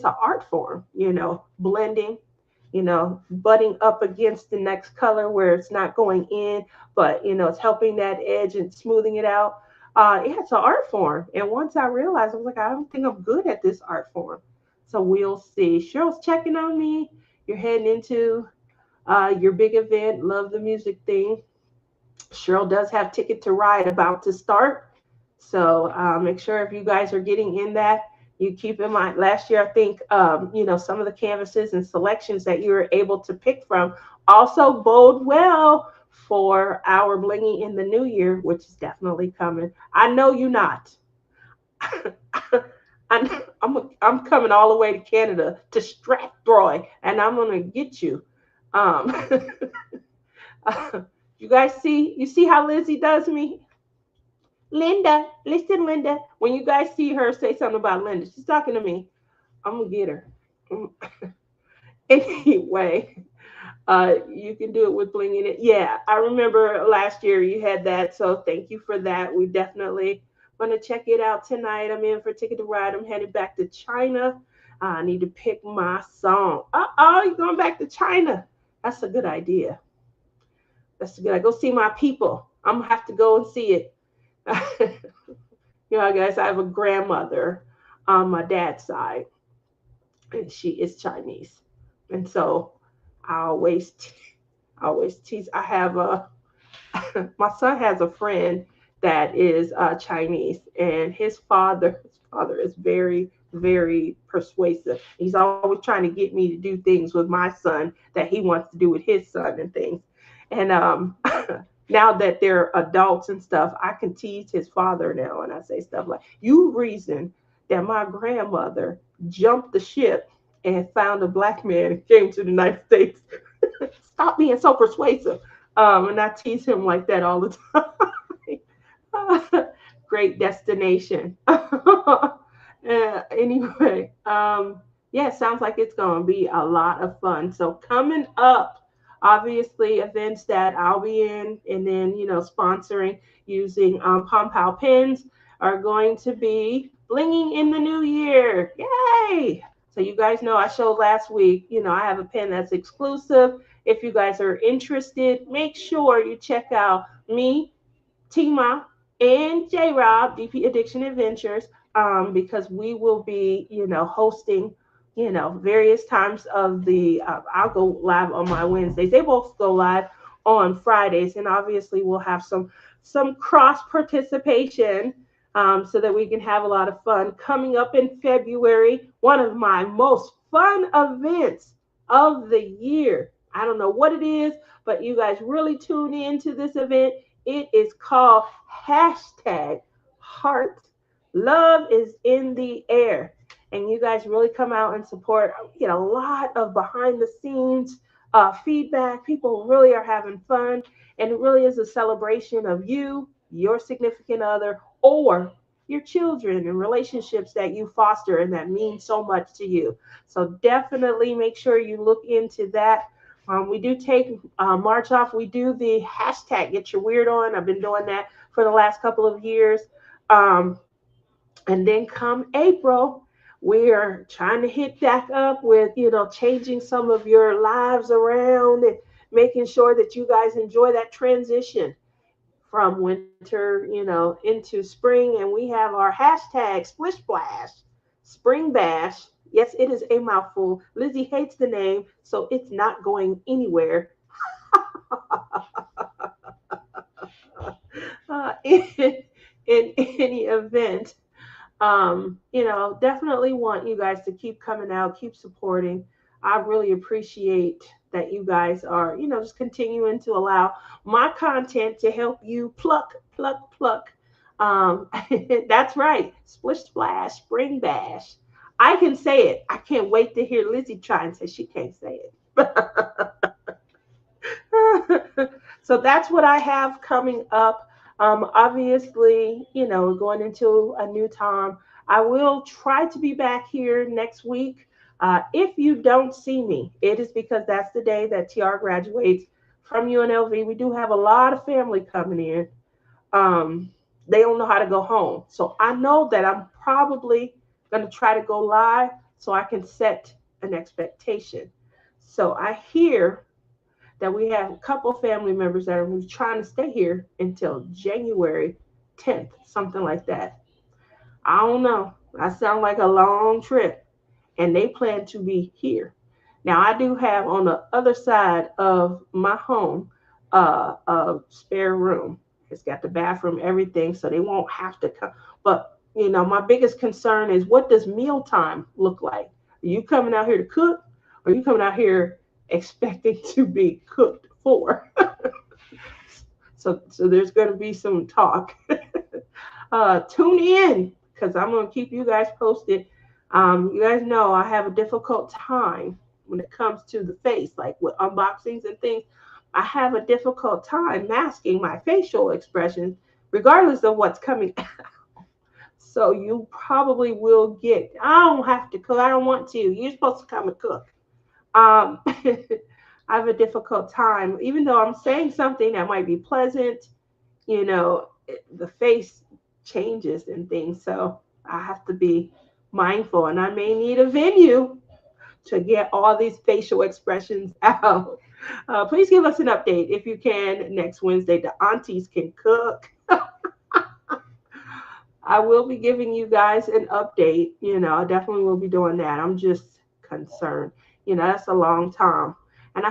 an art form, blending, butting up against the next color where it's not going in, but it's helping that edge and smoothing it out. Yeah, it's an art form. And once I realized, I was like, I don't think I'm good at this art form. So we'll see. Cheryl's checking on me. You're heading into your big event. Love the music thing. Cheryl does have Ticket to Ride about to start. So make sure if you guys are getting in that, you keep in mind. Last year, I think, some of the canvases and selections that you were able to pick from also bode well for our blinging in the new year, which is definitely coming. I know you not. I'm coming all the way to Canada to Strathroy, and I'm gonna get you. Um, you see how Lizzie does me? Linda, listen, Linda. When you guys see her, say something about Linda. She's talking to me. I'm gonna get her. Mm. Anyway, you can do it with blinging it. Yeah, I remember last year you had that, so thank you for that. We definitely want to check it out tonight. I'm in for Ticket to Ride. I'm headed back to China. I need to pick my song. Oh, you're going back to China. That's a good idea. That's a good idea. Go see my people. I'm gonna have to go and see it. Guys, I have a grandmother on my dad's side, and she is Chinese, and so I always, I always tease. I have a my son has a friend that is Chinese, and his father is very, very persuasive. He's always trying to get me to do things with my son that he wants to do with his son and things. And now that they're adults and stuff, I can tease his father now, and I say stuff like, "You reason that my grandmother jumped the ship and found a black man and came to the United States. Stop being so persuasive." And I tease him like that all the time. Great destination. Anyway, yeah, it sounds like it's going to be a lot of fun. So coming up, obviously events that I'll be in, and then sponsoring using Pump Out pins are going to be blinging in the new year. Yay! So you guys know I showed last week. I have a pin that's exclusive. If you guys are interested, make sure you check out me, Tima, and J Rob, DP Addiction Adventures, because we will be, hosting, various times of the. I'll go live on my Wednesdays. They both go live on Fridays, and obviously we'll have some cross participation. So that we can have a lot of fun coming up in February. One of my most fun events of the year. I don't know what it is, but you guys really tune into this event. It is called hashtag Heart Love is in the Air. And you guys really come out and support. We get a lot of behind the scenes feedback. People really are having fun. And it really is a celebration of you, your significant other, or your children and relationships that you foster and that mean so much to you. So definitely make sure you look into that. We do take March off. We do the hashtag Get Your Weird On. I've been doing that for the last couple of years. Um, and then come April, we are trying to hit back up with, changing some of your lives around and making sure that you guys enjoy that transition from winter, into spring. And we have our hashtag Splish Splash Spring Bash. Yes, it is a mouthful. Lizzie hates the name, so it's not going anywhere. In any event, definitely want you guys to keep coming out, keep supporting. I really appreciate that you guys are, just continuing to allow my content to help you pluck, pluck, pluck. That's right. Splish Splash, Spring Bash. I can say it. I can't wait to hear Lizzie try and say she can't say it. So that's what I have coming up. Obviously, going into a new time. I will try to be back here next week. If you don't see me, it is because that's the day that TR graduates from UNLV. We do have a lot of family coming in. Um, they don't know how to go home. So I know that I'm probably going to try to go live so I can set an expectation. So I hear that we have a couple family members that are trying to stay here until January 10th, something like that. I don't know. That sounds like a long trip, and they plan to be here. Now, I do have on the other side of my home a spare room. It's got the bathroom, everything, so they won't have to come. But my biggest concern is, what does mealtime look like? Are you coming out here to cook, or are you coming out here expecting to be cooked for? So there's going to be some talk. Tune in because I'm going to keep you guys posted. You guys know I have a difficult time when it comes to the face, like with unboxings and things. I have a difficult time masking my facial expressions, regardless of what's coming. So you probably will get. I don't have to cook. I don't want to. You're supposed to come and cook. I have a difficult time, even though I'm saying something that might be pleasant. The face changes and things. So I have to be mindful, and I may need a venue to get all these facial expressions out. Please give us an update if you can next Wednesday. The aunties can cook. I will be giving you guys an update. I definitely will be doing that. I'm just concerned. That's a long time. And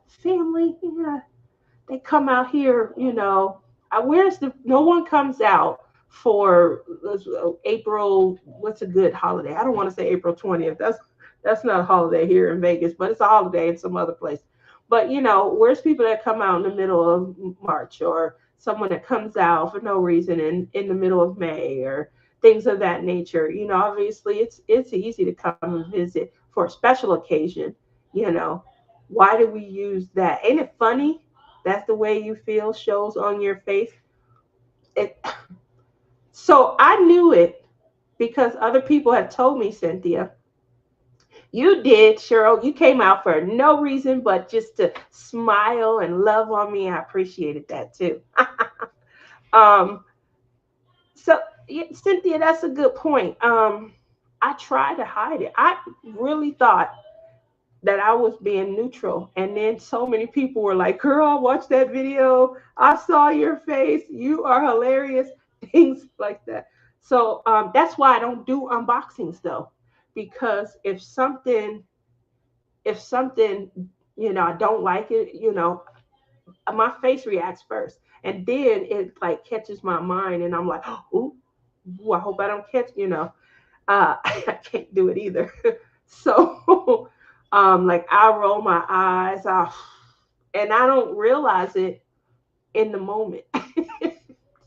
family, yeah, they come out here, no one comes out for April. What's a good holiday? I don't want to say April 20th. That's not a holiday here in Vegas, but it's a holiday in some other place. But where's people that come out in the middle of March, or someone that comes out for no reason in the middle of May, or things of that nature? Obviously it's easy to come and visit for a special occasion. You know, why do we use that? Ain't it funny? That's the way you feel shows on your face. It, so I knew it because other people have told me, Cynthia, you did, Cheryl. You came out for no reason but just to smile and love on me. I appreciated that too. um, so, yeah, Cynthia, that's a good point. I tried to hide it. I really thought that I was being neutral. And then so many people were like, girl, I watched that video. I saw your face. You are hilarious. Things like that. So that's why I don't do unboxings though. Because if something, I don't like it, my face reacts first. And then it like catches my mind and I'm like, ooh, ooh, I hope I don't catch, I can't do it either. So like I roll my eyes off and I don't realize it in the moment.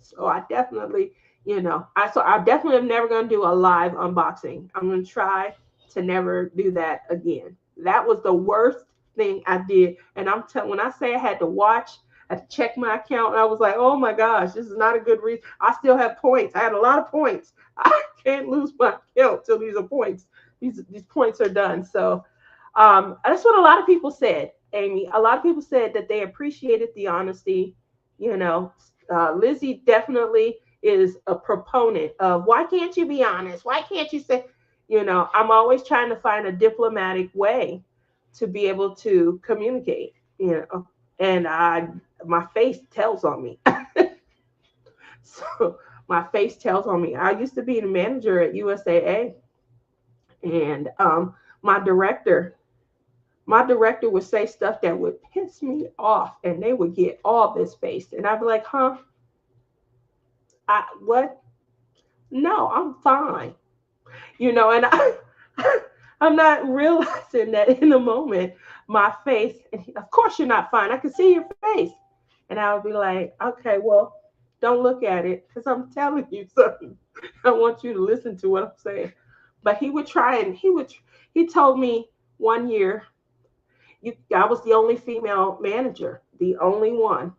So I definitely, I definitely am never gonna do a live unboxing. I'm gonna try to never do that again. That was the worst thing I did. And I'm telling when I say I had to watch, I had to check my account, and I was like, oh my gosh, this is not a good reason. I still have points. I had a lot of points. I can't lose my account till these are points. These points are done. So that's what a lot of people said, Amy. A lot of people said that they appreciated the honesty. You know, Lizzie definitely is a proponent of why can't you be honest? Why can't you say, I'm always trying to find a diplomatic way to be able to communicate, and my face tells on me. So my face tells on me. I used to be the manager at USAA, and my director my director would say stuff that would piss me off, and they would get all this face, and I'd be like, huh, what? No, I'm fine. And I'm not realizing that in the moment my face, and of course you're not fine, I can see your face. And I would be like, okay, well, don't look at it because I'm telling you something. I want you to listen to what I'm saying. But he would try, and he told me one year, I was the only female manager, the only one.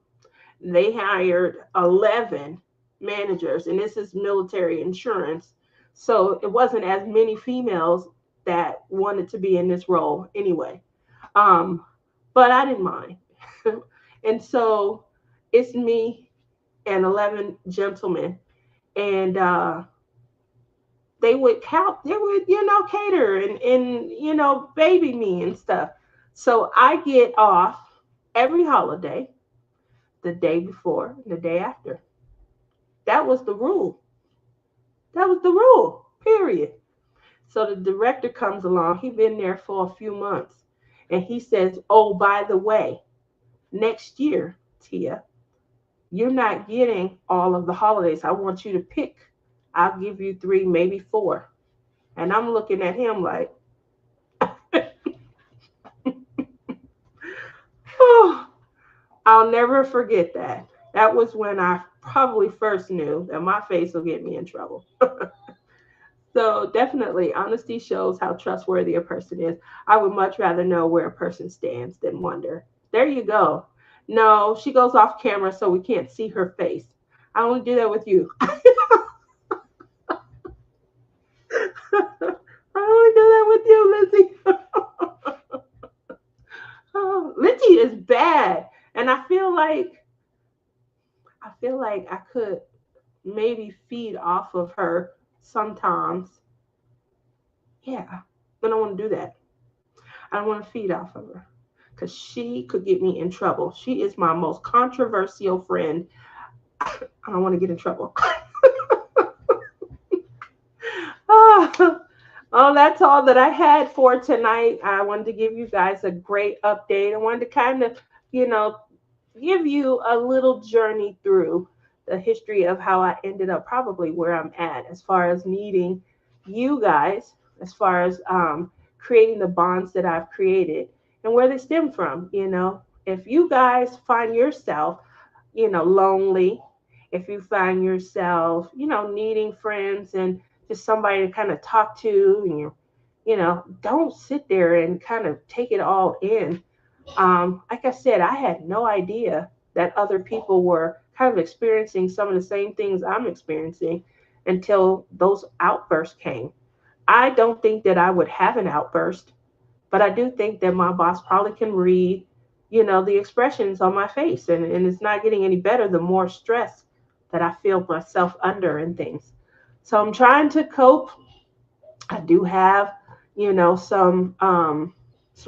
They hired 11 managers, and this is military insurance. So it wasn't as many females that wanted to be in this role anyway. Um, but I didn't mind. And so it's me and 11 gentlemen. And they would, cater and, baby me and stuff. So I get off every holiday, the day before, the day after. That was the rule. That was the rule, period. So the director comes along. He'd been there for a few months. And he says, oh, by the way, next year, Tia, you're not getting all of the holidays. I want you to pick. I'll give you three, maybe four. And I'm looking at him like, oh, I'll never forget that. That was when I probably first knew that my face will get me in trouble. So definitely, honesty shows how trustworthy a person is. I would much rather know where a person stands than wonder. There you go. No, she goes off camera so we can't see her face. I only do that with you. I only do that with you, Lizzie. Oh, Lizzie is bad, and I feel like I could maybe feed off of her sometimes. Yeah, but I don't want to do that. I don't want to feed off of her because she could get me in trouble. She is my most controversial friend. I don't want to get in trouble. Oh, oh, that's all that I had for tonight. I wanted to give you guys a great update. I wanted to kind of, you know, give you a little journey through the history of how I ended up probably where I'm at as far as needing you guys, as far as creating the bonds that I've created and where they stem from. If you guys find yourself, lonely, if you find yourself, needing friends and just somebody to kind of talk to, and don't sit there and kind of take it all in. Like I said, I had no idea that other people were kind of experiencing some of the same things I'm experiencing until those outbursts came. I don't think that I would have an outburst, but I do think that my boss probably can read, the expressions on my face. And it's not getting any better the more stress that I feel myself under and things. So I'm trying to cope. I do have, some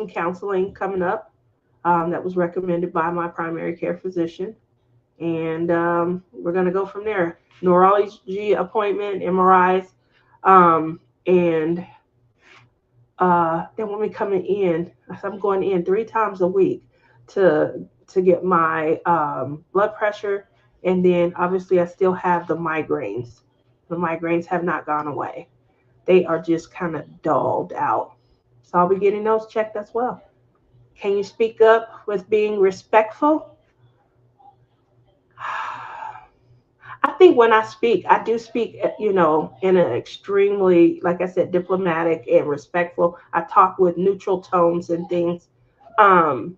counseling coming up that was recommended by my primary care physician. And we're going to go from there. Neurology appointment, MRIs, and they want me coming in. So I'm going in 3 times a week to get my blood pressure, and then obviously I still have the migraines. The migraines have not gone away. They are just kind of dulled out. So I'll be getting those checked as well. Can you speak up with being respectful? I think when I speak, I do speak, in an extremely, like I said, diplomatic and respectful. I talk with neutral tones and things. Um,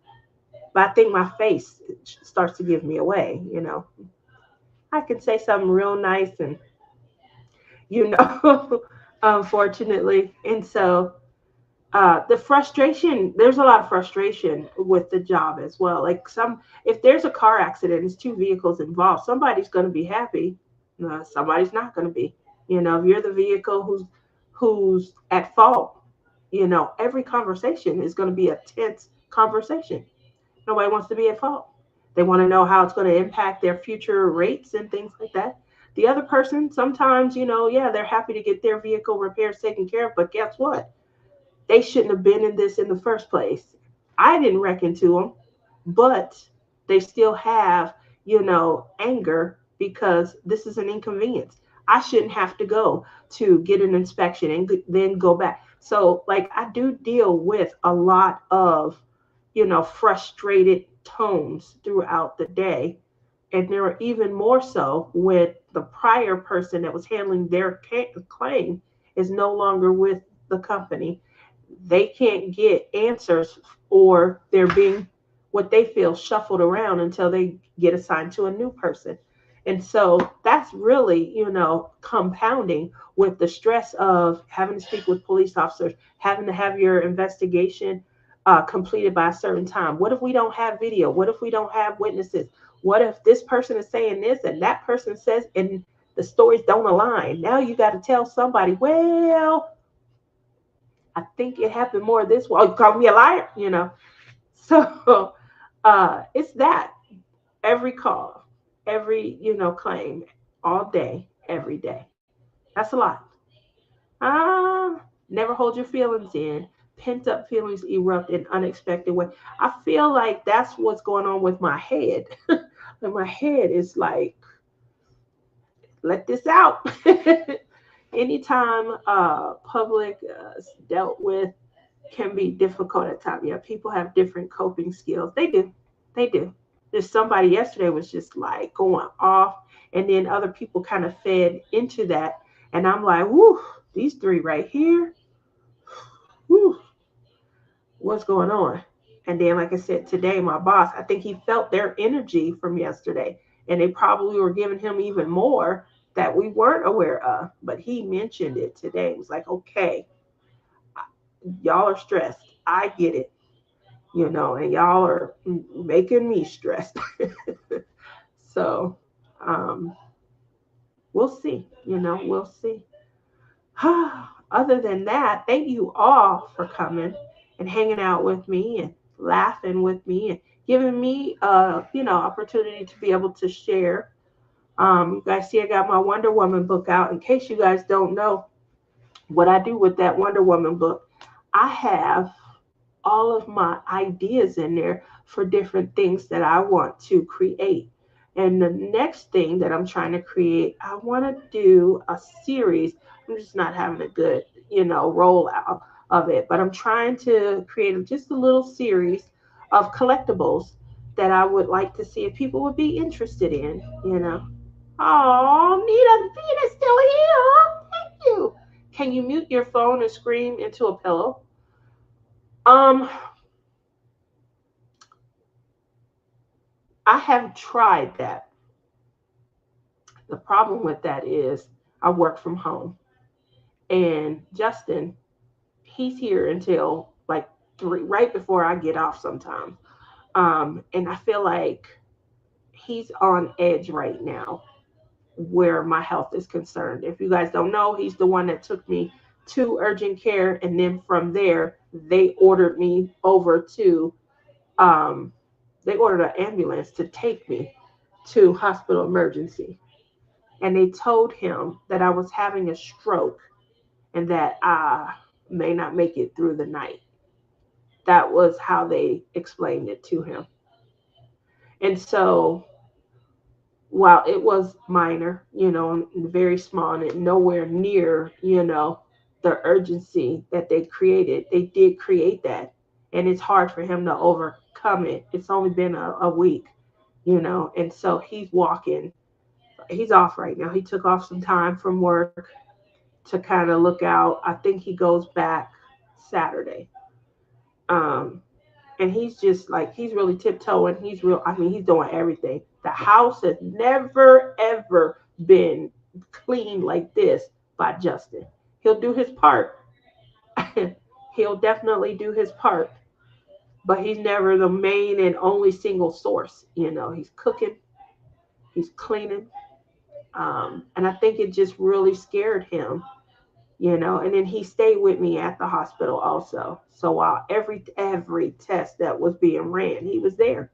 but I think my face starts to give me away. I can say something real nice and, unfortunately. And so the frustration, there's a lot of frustration with the job as well. Like if there's a car accident, there's two vehicles involved, somebody's going to be happy, somebody's not going to be. If you're the vehicle who's at fault, every conversation is going to be a tense conversation. Nobody wants to be at fault. They want to know how it's going to impact their future rates and things like that. The other person, sometimes, yeah, they're happy to get their vehicle repairs taken care of, but guess what? They shouldn't have been in this in the first place. I didn't reckon to them, but they still have, anger because this is an inconvenience. I shouldn't have to go to get an inspection and then go back. So, like, I do deal with a lot of, frustrated tones throughout the day. And there are even more so when the prior person that was handling their claim is no longer with the company. They can't get answers, or they're being what they feel shuffled around until they get assigned to a new person. And so that's really, compounding with the stress of having to speak with police officers, having to have your investigation completed by a certain time. What if we don't have video? What if we don't have witnesses? What if this person is saying this and that person says, and the stories don't align? Now you got to tell somebody, well, I think it happened more this way. Oh, you call me a liar, So it's that every call, every, claim, all day, every day. That's a lot. Ah, never hold your feelings in. Pent up feelings erupt in unexpected way. I feel like that's what's going on with my head. And my head is like, let this out. Anytime public dealt with can be difficult at times. Yeah, people have different coping skills. They do. They do. There's somebody yesterday was just like going off, and then other people kind of fed into that. And I'm like, whoo, these three right here, whoo, what's going on? And then, like I said, today, my boss, I think he felt their energy from yesterday, and they probably were giving him even more that we weren't aware of. But he mentioned it today. It was like, okay, y'all are stressed. I get it, and y'all are making me stressed. So, um, we'll see, we'll see. Other than that, thank you all for coming and hanging out with me and laughing with me and giving me opportunity to be able to share. You guys see I got my Wonder Woman book out. In case you guys don't know what I do with that Wonder Woman book, I have all of my ideas in there for different things that I want to create. And the next thing that I'm trying to create, I want to do a series. I'm just not having a good, rollout of it, but I'm trying to create just a little series of collectibles that I would like to see if people would be interested in. Oh, Nita's still here. Thank you. Can you mute your phone and scream into a pillow? Um, I have tried that. The problem with that is I work from home. And Justin, he's here until like 3, right before I get off sometimes. And I feel like he's on edge right now where my health is concerned. If you guys don't know, he's the one that took me to urgent care. And then from there, um, they ordered an ambulance to take me to hospital emergency. And they told him that I was having a stroke and that I may not make it through the night. That was how they explained it to him. And so, while it was minor, and very small and nowhere near, the urgency that they did create that. And it's hard for him to overcome it. It's only been a week, and so he's off right now. He took off some time from work to kind of look out. I think he goes back Saturday. Um, and he's just like he's really tiptoeing. He's real. I mean, he's doing everything. The house has never ever been cleaned like this by Justin. He'll do his part. He'll definitely do his part, but he's never the main and only single source. He's cooking, he's cleaning, and I think it just really scared him. And then he stayed with me at the hospital also. So while every test that was being ran, he was there.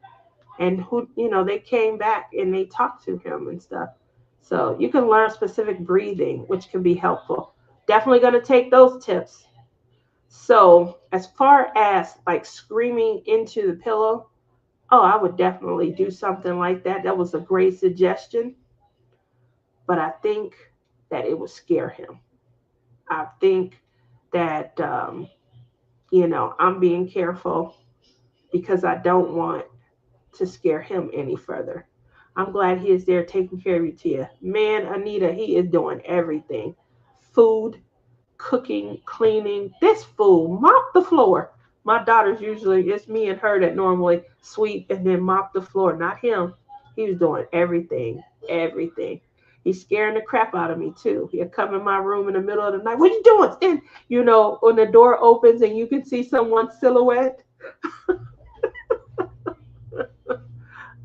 And they came back and they talked to him and stuff. So you can learn specific breathing, which can be helpful. Definitely going to take those tips. So as far as like screaming into the pillow, oh, I would definitely do something like that. That was a great suggestion, but I think that it would scare him. I think that I'm being careful because I don't want to scare him any further. I'm glad he is there taking care of you, Tia. Man, Anita, he is doing everything. Food, cooking, cleaning. This fool mop the floor. My daughter's usually it's me and her that normally sweep and then mop the floor, not him. He was doing everything, everything. He's scaring the crap out of me too. He'll come in my room in the middle of the night. What are you doing? And when the door opens and you can see someone's silhouette,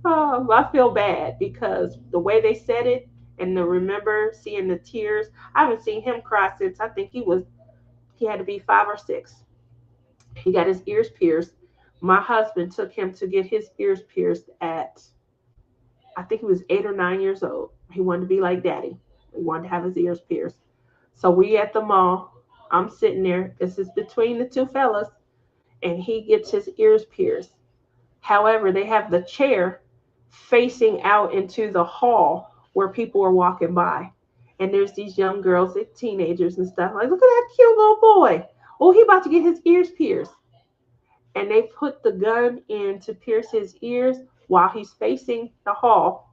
I feel bad because the way they said it, and to remember seeing the tears. I haven't seen him cry since I think he had to be 5 or 6. He got his ears pierced. My husband took him to get his ears pierced at, I think he was 8 or 9 years old. He wanted to be like daddy. He wanted to have his ears pierced. So we at the mall. I'm sitting there. This is between the two fellas, and he gets his ears pierced. However, they have the chair facing out into the hall where people are walking by. And there's these young girls, they're teenagers and stuff. Like, look at that cute little boy. Oh, he about to get his ears pierced. And they put the gun in to pierce his ears while he's facing the hall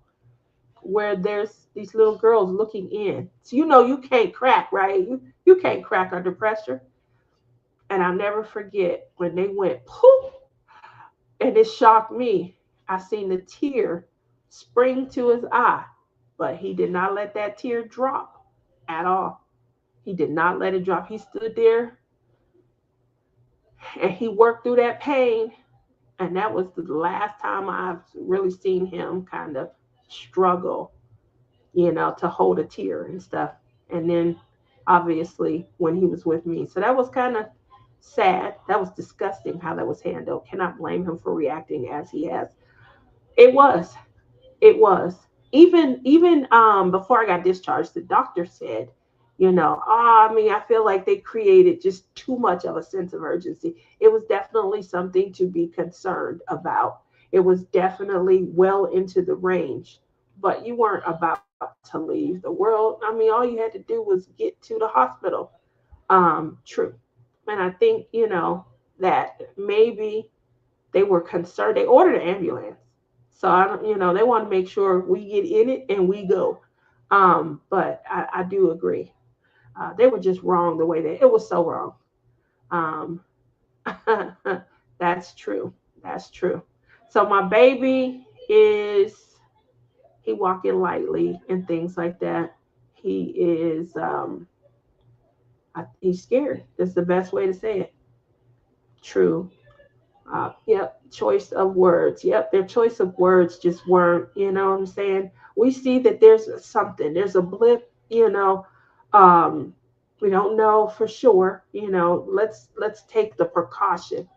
where there's these little girls looking in. So you can't crack, right? You can't crack under pressure. And I'll never forget when they went poof, and it shocked me. I seen the tear spring to his eye, but he did not let that tear drop at all. He did not let it drop. He stood there and he worked through that pain. And that was the last time I've really seen him kind of struggle, to hold a tear and stuff. And then obviously when he was with me. So that was kind of sad. That was disgusting how that was handled. Cannot blame him for reacting as he has. It was. It was. Even before I got discharged, the doctor said, I feel like they created just too much of a sense of urgency. It was definitely something to be concerned about. It was definitely well into the range, but you weren't about to leave the world. All you had to do was get to the hospital. True. And I think, that maybe they were concerned. They ordered an ambulance. So I don't, they want to make sure we get in it and we go. But I do agree. They were just wrong the way it was so wrong. Um, that's true. That's true. So my baby he walking lightly and things like that. He is, he's scared. That's the best way to say it. True. Yep, choice of words. Yep, their choice of words just weren't, what I'm saying? We see that there's a blip, we don't know for sure, let's take the precaution.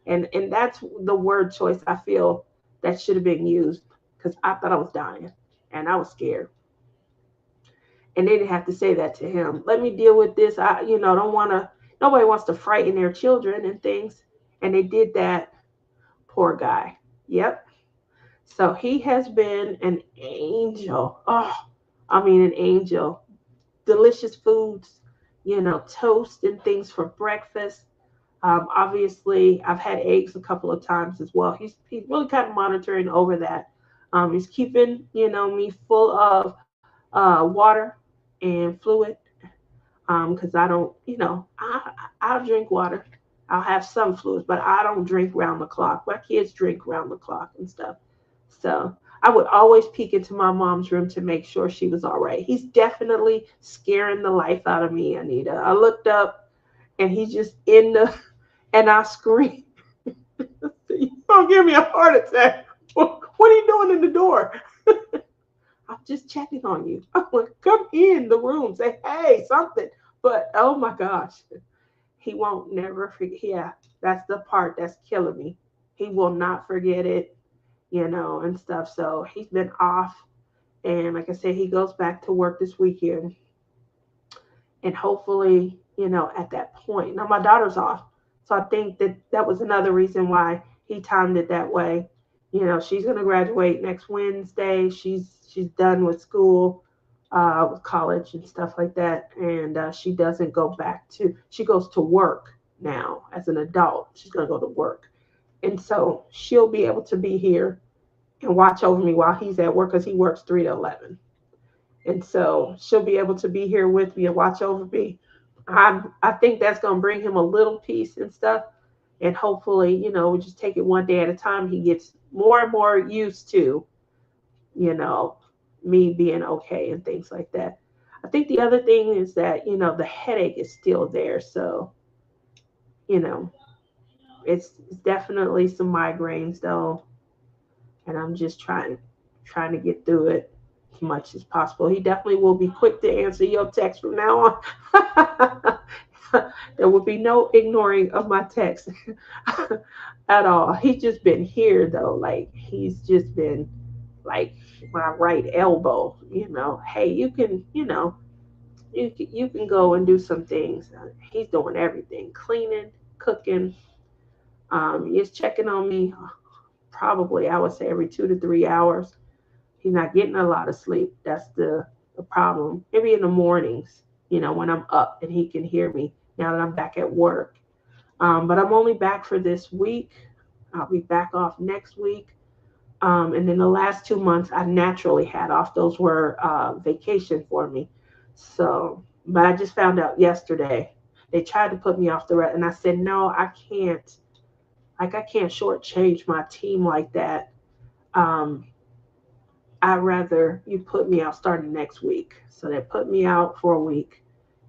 And that's the word choice I feel that should have been used because I thought I was dying and I was scared. And they didn't have to say that to him. Let me deal with this. I, don't want to, nobody wants to frighten their children and things. And they did that. Poor guy. Yep. So he has been an angel. Oh, an angel. Delicious foods, toast and things for breakfast. Obviously, I've had eggs a couple of times as well. He's really kind of monitoring over that. He's keeping, me full of water and fluid because I don't, I'll drink water. I'll have some fluids, but I don't drink round the clock. My kids drink round the clock and stuff. So I would always peek into my mom's room to make sure she was all right. He's definitely scaring the life out of me, Anita. I looked up and he's just and I scream. You're going to give me a heart attack. What are you doing in the door? I'm just checking on you. I'm like, come in the room, say, hey, something. But oh my gosh, he won't never forget. Yeah, that's the part that's killing me. He will not forget it, and stuff. So he's been off. And like I said, he goes back to work this weekend. And hopefully, at that point, now my daughter's off. So I think that was another reason why he timed it that way. She's going to graduate next Wednesday. She's done with school, with college and stuff like that. And she doesn't go she goes to work now as an adult. She's going to go to work. And so she'll be able to be here and watch over me while he's at work because he works 3 to 11. And so she'll be able to be here with me and watch over me. I think that's going to bring him a little peace and stuff. And hopefully, we just take it one day at a time. He gets more and more used to you know, me being okay and things like that. I think the other thing is that, the headache is still there. So, you know, it's definitely some migraines though, and I'm just trying to get through it as much as possible. He definitely will be quick to answer your text from now on. There will be no ignoring of my text at all. He's just been here though, like he's just been like my right elbow. Hey, you can go and do some things. He's doing everything, cleaning, cooking. He's checking on me probably, I would say, every 2 to 3 hours. He's not getting a lot of sleep. That's the problem. Maybe in the mornings, when I'm up and he can hear me now that I'm back at work. But I'm only back for this week. I'll be back off next week. And then the last 2 months, I naturally had off. Those were vacation for me. So, but I just found out yesterday. They tried to put me off the rest, and I said, no, I can't. Like, I can't shortchange my team like that. Um, I'd rather you put me out starting next week. So they put me out for a week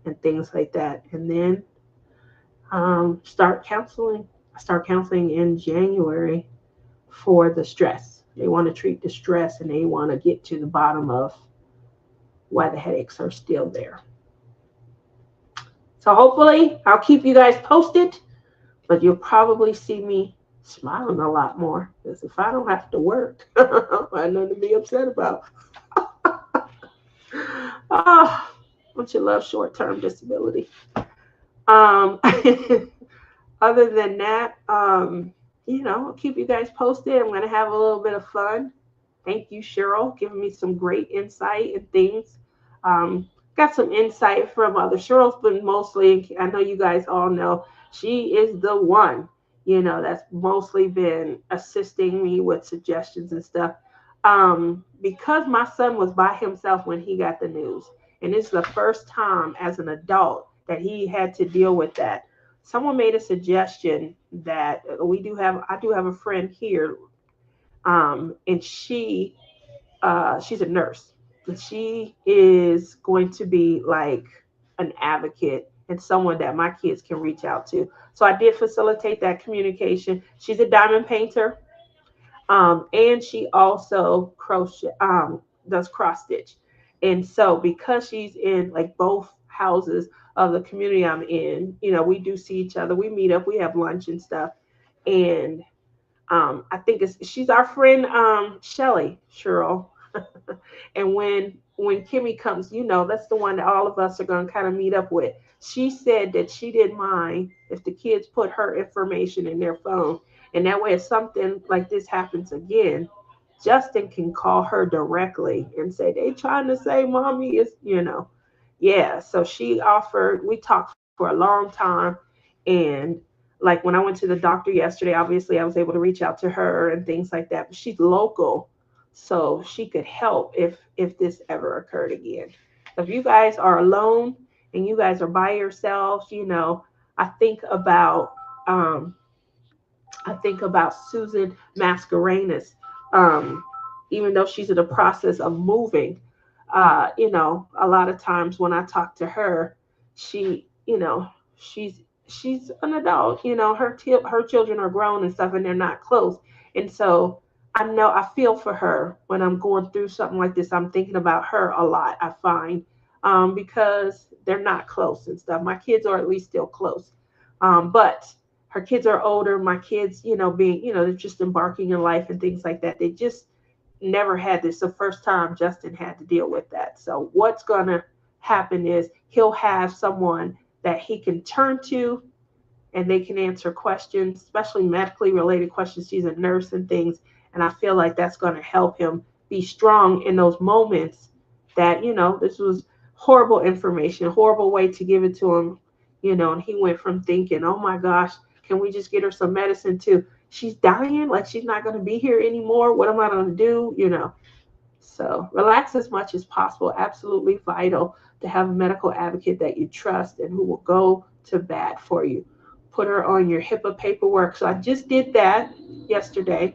and things like that. And then start counseling. I start counseling in January for the stress. They want to treat the stress and they want to get to the bottom of why the headaches are still there. So hopefully I'll keep you guys posted, but you'll probably see me smiling a lot more because if I don't have to work, I have nothing to be upset about. Ah, don't you love short-term disability? Um, Other than that, I'll keep you guys posted. I'm going to have a little bit of fun. Thank you, Cheryl, giving me some great insight and things. Got some insight from others. Cheryl's been mostly, I know you guys all know, she is the one, that's mostly been assisting me with suggestions and stuff. Because my son was by himself when he got the news, and it's the first time as an adult that he had to deal with that. Someone made a suggestion that I do have a friend here, and she's a nurse, and she is going to be like an advocate and someone that my kids can reach out to. So I did facilitate that communication. She's a diamond painter, and she also does cross stitch. And so because she's in like both houses of the community I'm in, we do see each other. We meet up, we have lunch and stuff. And I think she's our friend, Shelly Cheryl. And when Kimmy comes, that's the one that all of us are going to kind of meet up with. She said that she didn't mind if the kids put her information in their phone, and that way if something like this happens again, Justin can call her directly and say they trying to say mommy is, yeah. So she offered. We talked for a long time, and like when I went to the doctor yesterday, obviously I was able to reach out to her and things like that. But she's local, so she could help if this ever occurred again. If you guys are alone and you guys are by yourselves, I think about um, Susan Mascarenas. Um, Even though she's in the process of moving, a lot of times when I talk to her, she, she's an adult. Her children are grown and stuff, and they're not close. And so I feel for her when I'm going through something like this. I'm thinking about her a lot. I find because they're not close and stuff. My kids are at least still close, but her kids are older. My kids, being, they're just embarking in life and things like that. They just never had this. The first time Justin had to deal with that. So what's going to happen is he'll have someone that he can turn to and they can answer questions, especially medically related questions. She's a nurse and things. And I feel like that's going to help him be strong in those moments that, this was horrible information, horrible way to give it to him, and he went from thinking, oh my gosh, can we just get her some medicine to she's dying, like she's not going to be here anymore. What am I going to do? So relax as much as possible. Absolutely vital to have a medical advocate that you trust and who will go to bat for you. Put her on your HIPAA paperwork. So I just did that yesterday.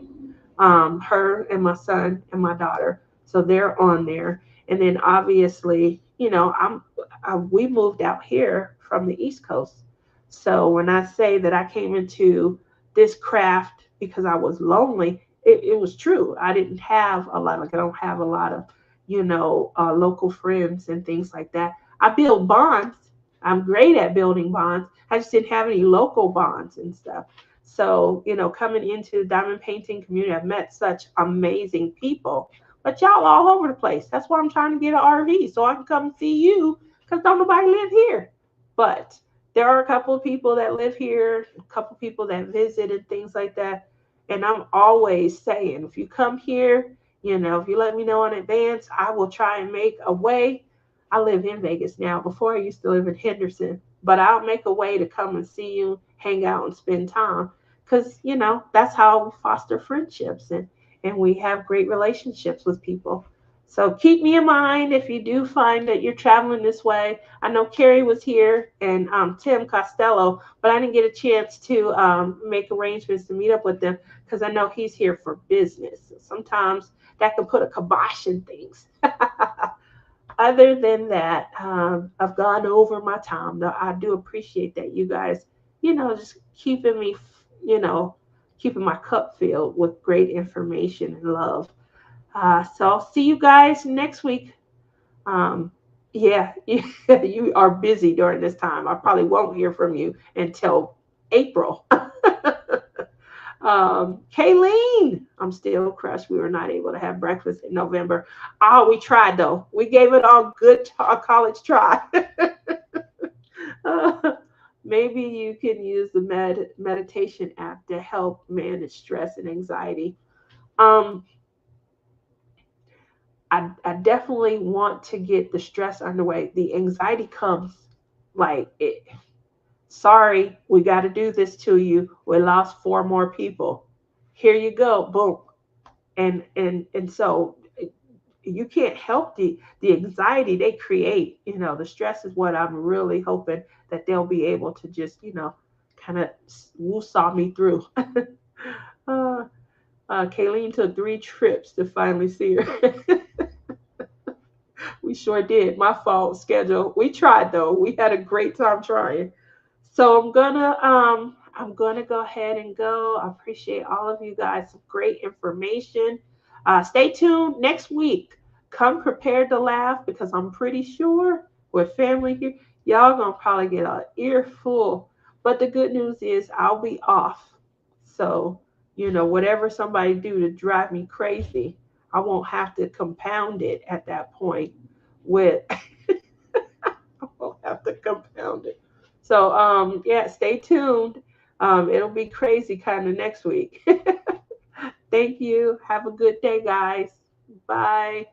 Her and my son and my daughter. So they're on there. And then obviously, we moved out here from the East Coast. So when I say that I came into this craft because I was lonely, it was true. I didn't have a lot, like I don't have a lot of, local friends and things like that. I built bonds. I'm great at building bonds. I just didn't have any local bonds and stuff. So, coming into the diamond painting community, I've met such amazing people, but y'all all over the place. That's why I'm trying to get an RV so I can come see you because don't nobody live here. But there are a couple of people that live here, a couple of people that visit and things like that. And I'm always saying, if you come here, if you let me know in advance, I will try and make a way. I live in Vegas now. Before I used to live in Henderson, but I'll make a way to come and see you, hang out, and spend time. Because, that's how we foster friendships and we have great relationships with people. So keep me in mind if you do find that you're traveling this way. I know Carrie was here and Tim Costello, but I didn't get a chance to make arrangements to meet up with them because I know he's here for business. Sometimes that can put a kibosh in things. Other than that, I've gone over my time. Though I do appreciate that you guys, just keeping me, you know, keeping my cup filled with great information and love. So I'll see you guys next week. Um, yeah, you are busy during this time. I probably won't hear from you until April. Kayleen, I'm still crushed. We were not able to have breakfast in November. Oh, we tried though. We gave it all good a college try. Uh, maybe you can use the meditation app to help manage stress and anxiety. Um, I definitely want to get the stress underway. The anxiety comes like it. Sorry, we got to do this to you. We lost four more people. Here you go. Boom. And so you can't help the anxiety they create. The stress is what I'm really hoping that they'll be able to just kind of woo-saw me through. uh, Kayleen took 3 trips to finally see her. We sure did. My fault schedule. We tried though. We had a great time trying. So I'm gonna go ahead and go. I appreciate all of you guys. Some great information. Stay tuned next week. Come prepared to laugh because I'm pretty sure with family here, y'all gonna probably get an earful. But the good news is I'll be off. So, whatever somebody do to drive me crazy, I won't have to compound it at that point with we'll have to compound it. So yeah, stay tuned. It'll be crazy kind of next week. Thank you. Have a good day, guys. Bye.